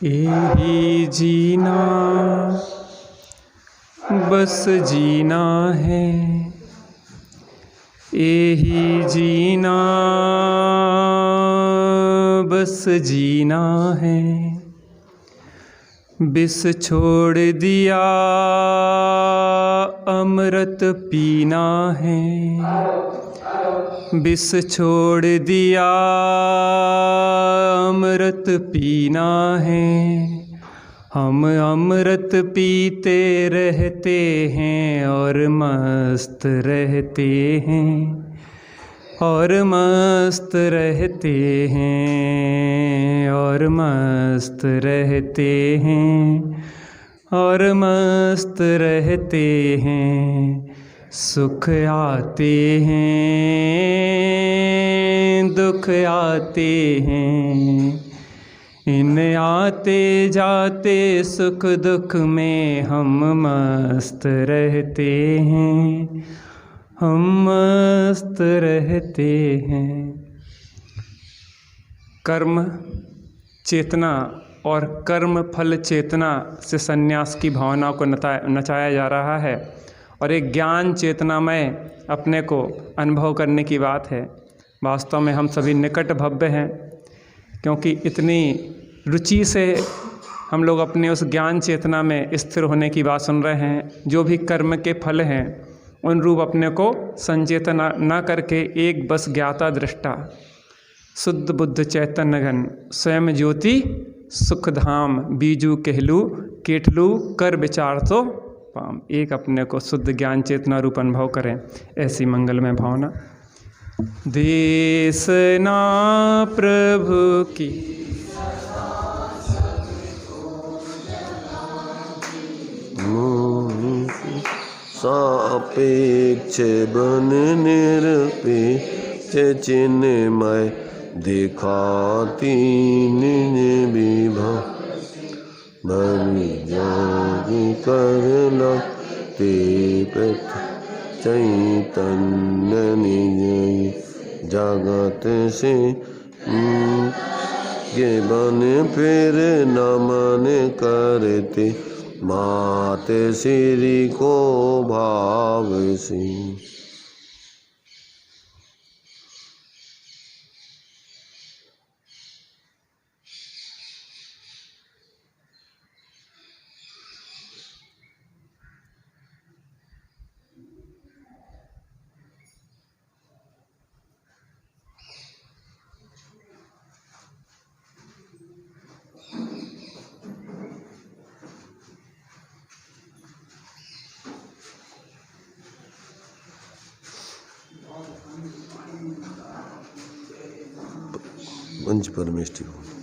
यही जीना बस जीना है, यही जीना बस जीना है। विष छोड़ दिया अमृत पीना है, विष छोड़ दिया अमृत पीना है। हम अमृत पीते रहते हैं और मस्त रहते हैं, और मस्त रहते हैं, और मस्त रहते हैं, और मस्त रहते हैं। सुख आते हैं, दुख आते हैं, इन आते जाते सुख दुख में हम मस्त रहते हैं, हम मस्त रहते हैं। कर्म चेतना और कर्म फल चेतना से संन्यास की भावना को नचाया जा रहा है, और एक ज्ञान चेतनामय अपने को अनुभव करने की बात है। वास्तव में हम सभी निकट भव्य हैं, क्योंकि इतनी रुचि से हम लोग अपने उस ज्ञान चेतना में स्थिर होने की बात सुन रहे हैं। जो भी कर्म के फल हैं उन रूप अपने को संचेतना न करके एक बस ज्ञाता दृष्टा शुद्ध बुद्ध चैतन्य घन स्वयं ज्योति सुखधाम बीजू कहलू केठलू कर विचार तो पाम। एक अपने को शुद्ध ज्ञान चेतना रूप अनुभव करें, ऐसी मंगलमय भावना। देशना प्रभु की सापेक्ष बन निरपेक्ष चिन्मय दिखाती निज विभा बलि जोगी करला ते चैतन्य निज जगत से ये बन फिर नमन करते मात श्री को भाव से। वंश परमेष्टि हो।